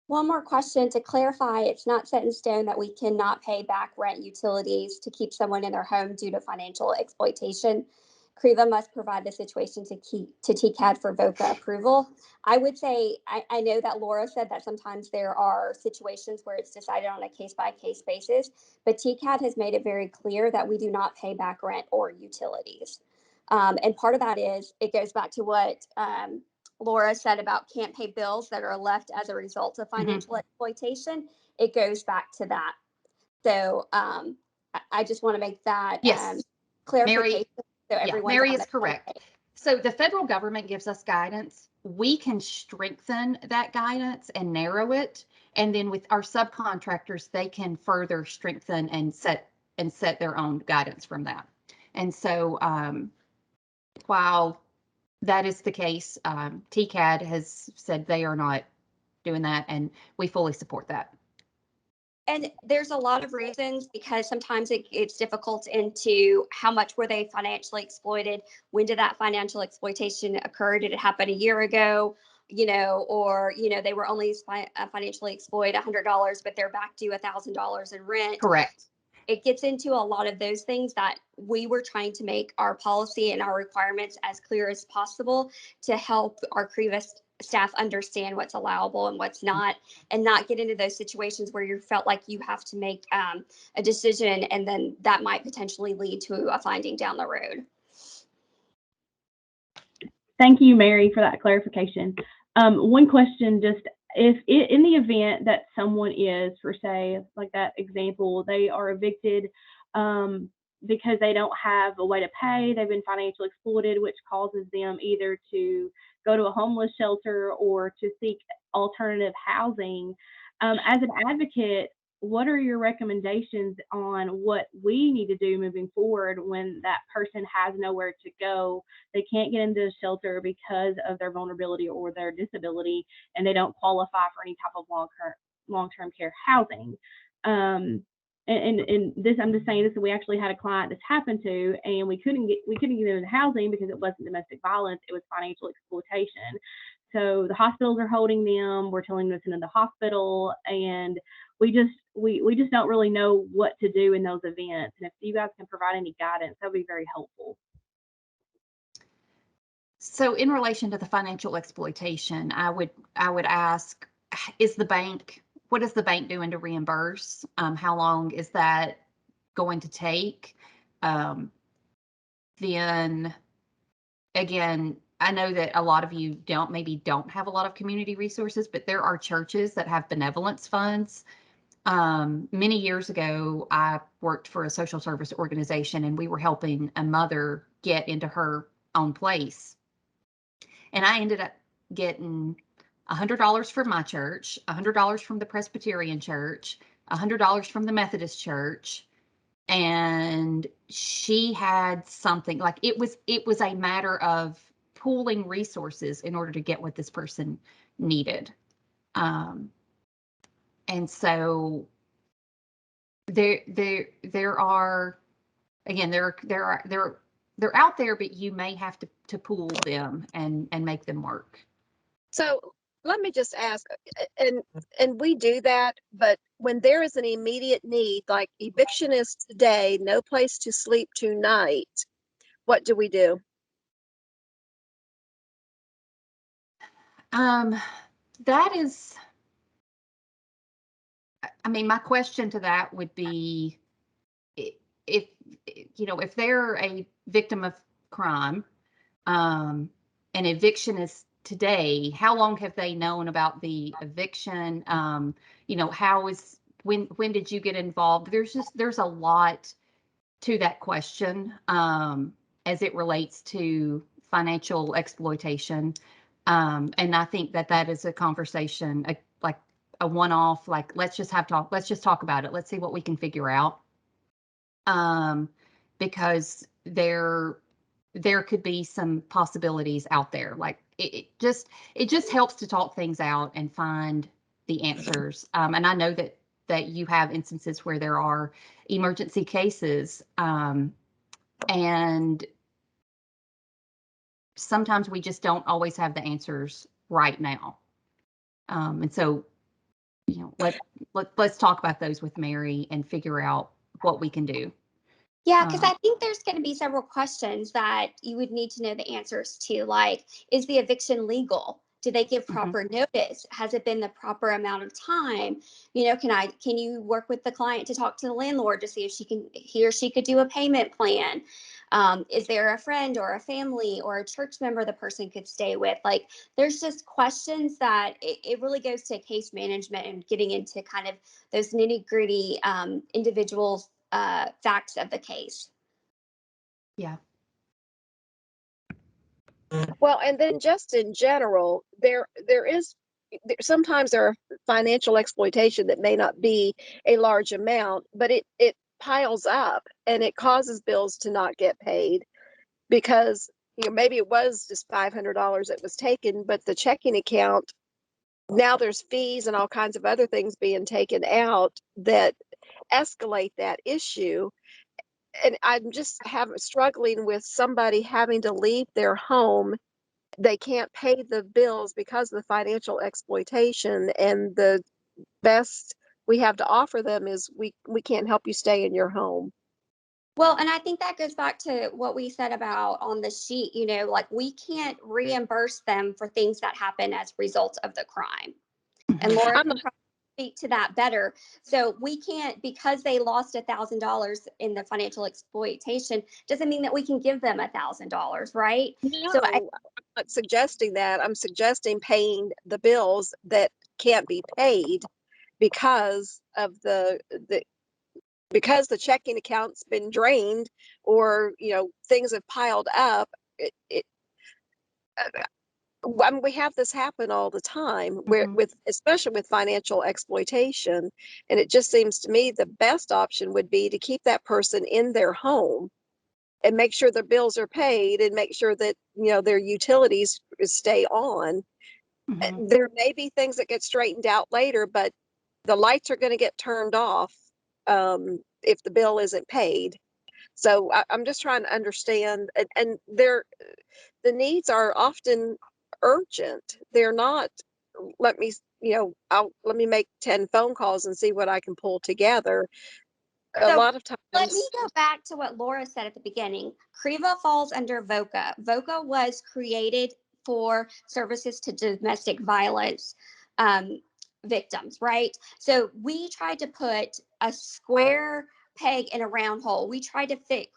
one more question to clarify. It's not set in stone that we cannot pay back rent utilities to keep someone in their home due to financial exploitation. CREVAA must provide the situation to TCAD for VOCA approval. I would say, I know that Laura said that sometimes there are situations where it's decided on a case-by-case basis, but TCAD has made it very clear that we do not pay back rent or utilities. And part of that is, it goes back to what Laura said about can't pay bills that are left as a result of financial exploitation. It goes back to that. So I just want to make that clarification. Mary is correct. So the federal government gives us guidance. We can strengthen that guidance and narrow it. And then with our subcontractors, they can further strengthen and set their own guidance from that. And so while that is the case, TCAD has said they are not doing that, and we fully support that. And there's a lot of reasons, because sometimes it's difficult into how much were they financially exploited? When did that financial exploitation occur? Did it happen a year ago? Or, they were only financially exploited $100, but they're back due $1,000 in rent. Correct. It gets into a lot of those things that we were trying to make our policy and our requirements as clear as possible to help our CREVAA staff understand what's allowable and what's not, and not get into those situations where you felt like you have to make a decision, and then that might potentially lead to a finding down the road. Thank you, Mary, for that clarification. One question, just if in the event that someone is, for say, like that example, they are evicted because they don't have a way to pay, they've been financially exploited, which causes them either to go to a homeless shelter or to seek alternative housing. As an advocate, what are your recommendations on what we need to do moving forward when that person has nowhere to go? They can't get into the shelter because of their vulnerability or their disability, and they don't qualify for any type of long-term care housing. And this, I'm just saying this, we actually had a client this happened to, and we couldn't get into housing because it wasn't domestic violence, it was financial exploitation. So the hospitals are holding them, we're telling them to send them to the hospital, and we just don't really know what to do in those events. And if you guys can provide any guidance, that would be very helpful. So in relation to the financial exploitation, I would ask, what is the bank doing to reimburse? How long is that going to take? Then again, I know that a lot of you don't have a lot of community resources, but there are churches that have benevolence funds. Many years ago, I worked for a social service organization, and we were helping a mother get into her own place. And I ended up getting $100 from my church, $100 from the Presbyterian church, $100 from the Methodist church. And she had something like, it was a matter of pooling resources in order to get what this person needed. And so there are, again, they're out there, but you may have to pool them and make them work. So let me just ask, and we do that, but when there is an immediate need, like eviction is today, no place to sleep tonight, what do we do? That is, I mean, my question to that would be, if they're a victim of crime, and eviction is today, how long have they known about the eviction? When did you get involved? There's a lot to that question, as it relates to financial exploitation. And I think that is a conversation, like a one-off, like, let's just talk about it. Let's see what we can figure out. Because there could be some possibilities out there. Like it just helps to talk things out and find the answers. And I know that you have instances where there are emergency cases, and sometimes we just don't always have the answers right now. And so, let's talk about those with Mary and figure out what we can do. Yeah, because I think there's going to be several questions that you would need to know the answers to, like, is the eviction legal? Do they give proper notice? Has it been the proper amount of time? Can you work with the client to talk to the landlord to see if he or she could do a payment plan? Is there a friend or a family or a church member the person could stay with? Like, there's just questions that it really goes to case management and getting into kind of those nitty-gritty individual facts of the case. Yeah. Well, and then just in general, sometimes there are financial exploitation that may not be a large amount, but it piles up and it causes bills to not get paid because maybe it was just $500 that was taken, but the checking account, now there's fees and all kinds of other things being taken out that escalate that issue. And I'm just struggling with somebody having to leave their home. They can't pay the bills because of the financial exploitation, and the best we have to offer them is we can't help you stay in your home. Well, and I think that goes back to what we said about on the sheet, like we can't reimburse them for things that happen as results of the crime. And Laura can probably speak to that better. So we can't, because they lost $1,000 in the financial exploitation, doesn't mean that we can give them $1,000, right? No, So I'm not suggesting that. I'm suggesting paying the bills that can't be paid because of because the checking account's been drained, or things have piled up. I mean, we have this happen all the time, where especially with financial exploitation, and it just seems to me the best option would be to keep that person in their home and make sure their bills are paid and make sure that their utilities stay on. There may be things that get straightened out later, but the lights are going to get turned off if the bill isn't paid. So I'm just trying to understand, and the needs are often urgent. They're not, let me make 10 phone calls and see what I can pull together. A lot of times. Let me go back to what Laura said at the beginning. CREVAA falls under VOCA. VOCA was created for services to domestic violence victims, right? So we tried to put a square peg in a round hole. We tried to fit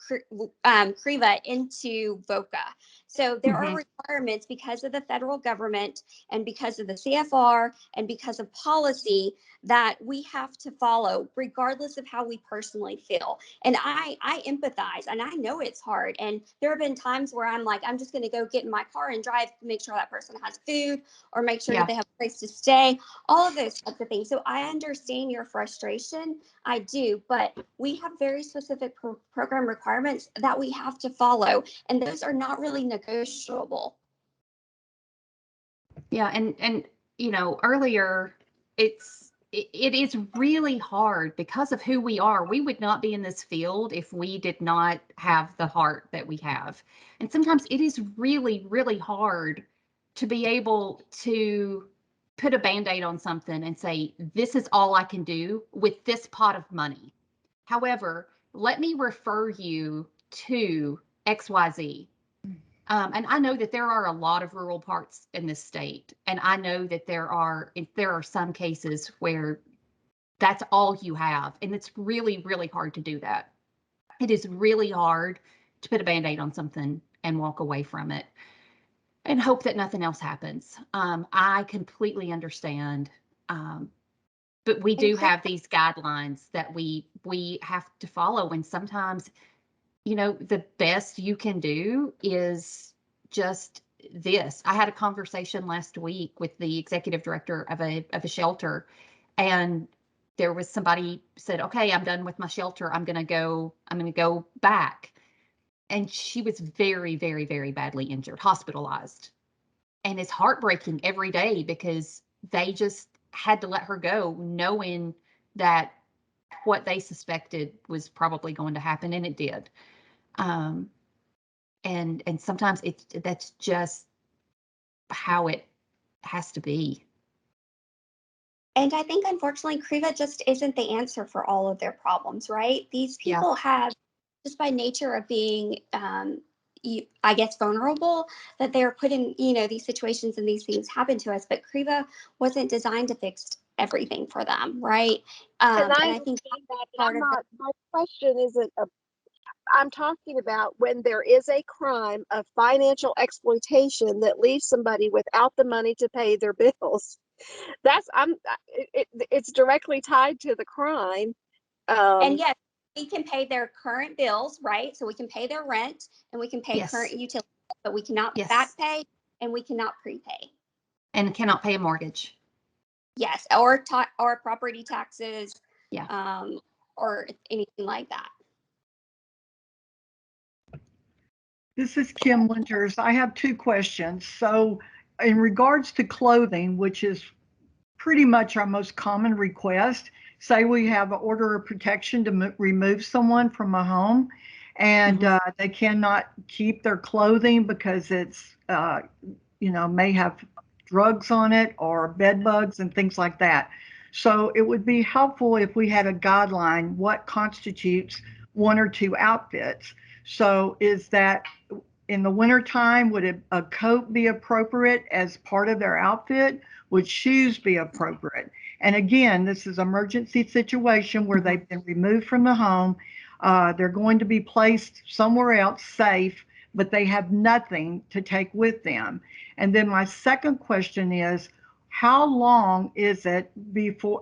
CREVAA into VOCA. So there are requirements because of the federal government and because of the CFR and because of policy that we have to follow regardless of how we personally feel. And I empathize, and I know it's hard. And there have been times where I'm like, I'm just going to go get in my car and drive to make sure that person has food or make sure that they have a place to stay, all of those types of things. So I understand your frustration. I do, but we have very specific program requirements that we have to follow, and those are not really negotiable. Yeah, and earlier it is really hard because of who we are. We would not be in this field if we did not have the heart that we have. And sometimes it is really, really hard to be able to put a Band-Aid on something and say, this is all I can do with this pot of money. However, let me refer you to XYZ. And I know that there are a lot of rural parts in this state, and I know that there are some cases where that's all you have, and it's really, really hard to do that. It is really hard to put a Band-Aid on something and walk away from it and hope that nothing else happens. I completely understand, but we do have these guidelines that we have to follow, and sometimes, the best you can do is just this. I had a conversation last week with the executive director of a shelter, and there was somebody said, okay, I'm done with my shelter. I'm going to go back. And she was very, very, very badly injured, hospitalized. And it's heartbreaking every day because they just had to let her go, knowing that what they suspected was probably going to happen, and it did. And sometimes that's just how it has to be. And I think, unfortunately, CREVAA just isn't the answer for all of their problems, right? These people have, just by nature of being, I guess, vulnerable, that they're put in, these situations and these things happen to us. But CREVAA wasn't designed to fix everything for them, right? And I think that part of my question isn't I'm talking about when there is a crime of financial exploitation that leaves somebody without the money to pay their bills. It's directly tied to the crime. And yes, we can pay their current bills, right? So we can pay their rent and we can pay current utilities. but we cannot Yes. back pay and we cannot prepay. And cannot pay a mortgage. Yes, or property taxes, Yeah. or anything like that. This is Kim Winters. I have two questions. So, in regards to clothing, which is pretty much our most common request, say we have an order of protection to remove someone from a home, and they cannot keep their clothing because it's, may have drugs on it or bed bugs and things like that. So it would be helpful if we had a guideline what constitutes one or two outfits. So is that in the wintertime, would a coat be appropriate as part of their outfit? Would shoes be appropriate? And again, this is an emergency situation where they've been removed from the home. They're going to be placed somewhere else safe, but they have nothing to take with them. And then my second question is, how long is it before,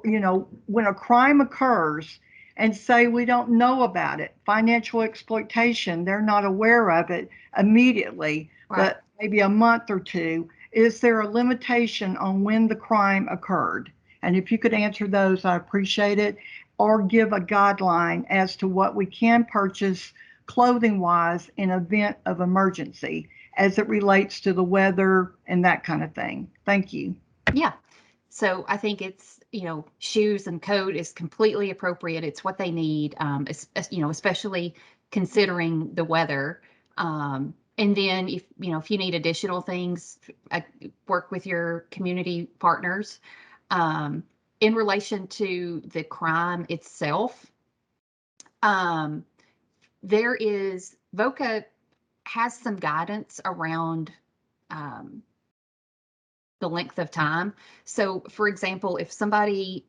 when a crime occurs and say we don't know about it, financial exploitation, they're not aware of it immediately, Right. but maybe a month or two, is there a limitation on when the crime occurred? And if you could answer those, I appreciate it, or give a guideline as to what we can purchase clothing-wise in event of emergency as it relates to the weather and that kind of thing. Thank you. Yeah. So I think it's, shoes and coat is completely appropriate. It's what they need, especially considering the weather. And then if you need additional things, work with your community partners. In relation to the crime itself, VOCA has some guidance around the length of time. So for example, if somebody,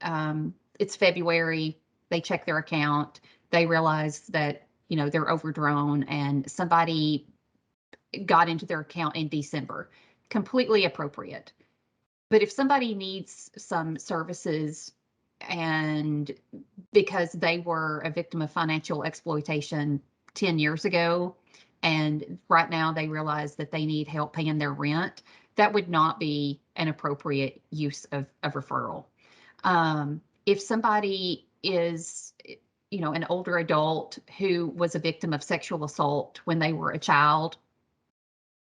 it's February, they check their account, they realize that, they're overdrawn and somebody got into their account in December, completely appropriate. But if somebody needs some services and because they were a victim of financial exploitation 10 years ago, and right now they realize that they need help paying their rent, that would not be an appropriate use of referral. If somebody is, an older adult who was a victim of sexual assault when they were a child,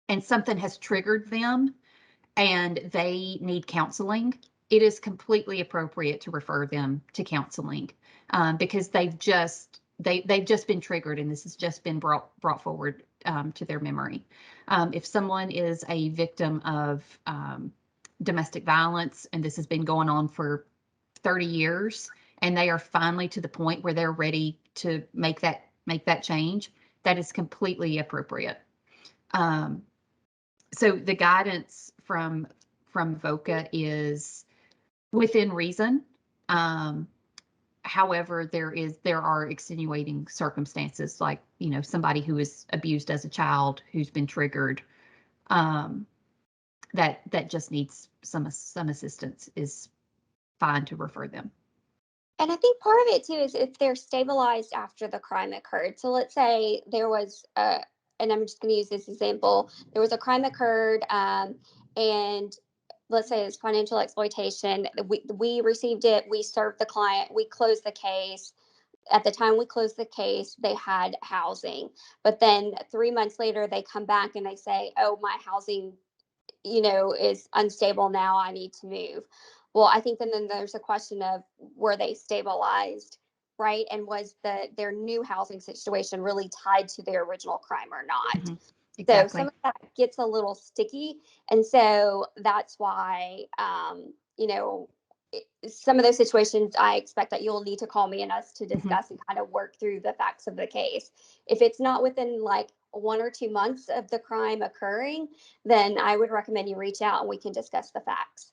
and something has triggered them and they need counseling, it is completely appropriate to refer them to counseling because they've just been triggered and this has just been brought forward to their memory. If someone is a victim of domestic violence and this has been going on for 30 years and they are finally to the point where they're ready to make that change, that is completely appropriate. So the guidance from VOCA is within reason. However, there are extenuating circumstances like, somebody who was abused as a child who's been triggered, that just needs some assistance is fine to refer them. And I think part of it too is if they're stabilized after the crime occurred. So let's say there was and I'm just going to use this example. There was a crime occurred, and let's say it's financial exploitation. We received it. We served the client. We closed the case. At the time we closed the case, they had housing. But then 3 months later, they come back and they say, "Oh, my housing, is unstable now. I need to move." Well, I think then there's a question of were they stabilized, right? And was their new housing situation really tied to their original crime or not? Mm-hmm. Exactly. So some of that gets a little sticky. And so that's why, some of those situations, I expect that you'll need to call me and us to discuss and kind of work through the facts of the case. If it's not within like 1 or 2 months of the crime occurring, then I would recommend you reach out and we can discuss the facts.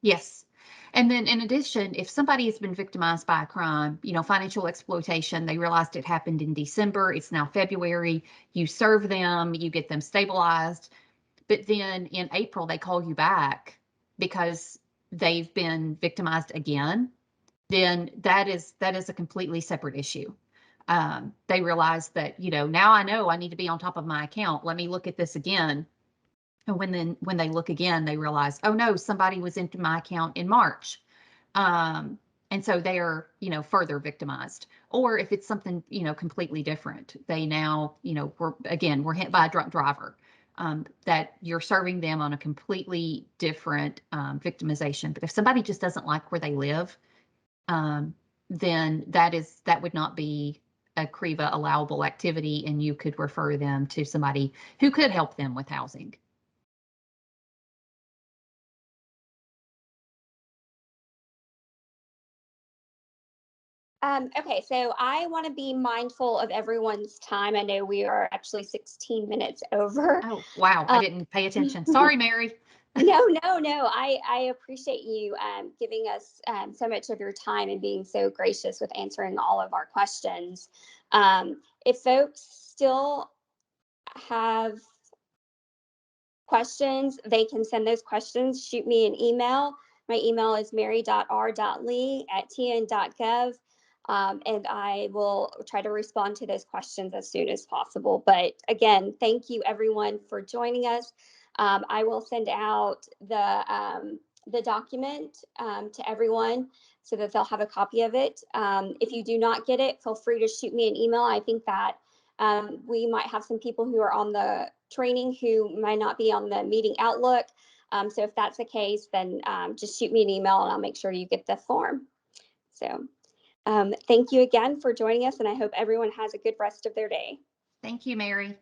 Yes. And then in addition, if somebody has been victimized by a crime, financial exploitation, they realized it happened in December, it's now February, you serve them, you get them stabilized, but then in April, they call you back because they've been victimized again, then that is a completely separate issue. They realize that, now I know I need to be on top of my account. Let me look at this again. And when they look again, they realize, oh no, somebody was into my account in March. And so they are, further victimized. Or if it's something, completely different, they now, we're hit by a drunk driver, that you're serving them on a completely different victimization. But if somebody just doesn't like where they live, then that would not be a CREVAA allowable activity, and you could refer them to somebody who could help them with housing. Okay, so I want to be mindful of everyone's time. I know we are actually 16 minutes over. Oh, wow. I didn't pay attention. Sorry, Mary. No. I appreciate you giving us so much of your time and being so gracious with answering all of our questions. If folks still have questions, they can send those questions, shoot me an email. My email is mary.r.lee@tn.gov. And I will try to respond to those questions as soon as possible. But again, thank you everyone for joining us. I will send out the document to everyone so that they'll have a copy of it. If you do not get it, feel free to shoot me an email. I think that we might have some people who are on the training who might not be on the meeting Outlook. So if that's the case, then just shoot me an email and I'll make sure you get the form. So thank you again for joining us, and I hope everyone has a good rest of their day. Thank you, Mary.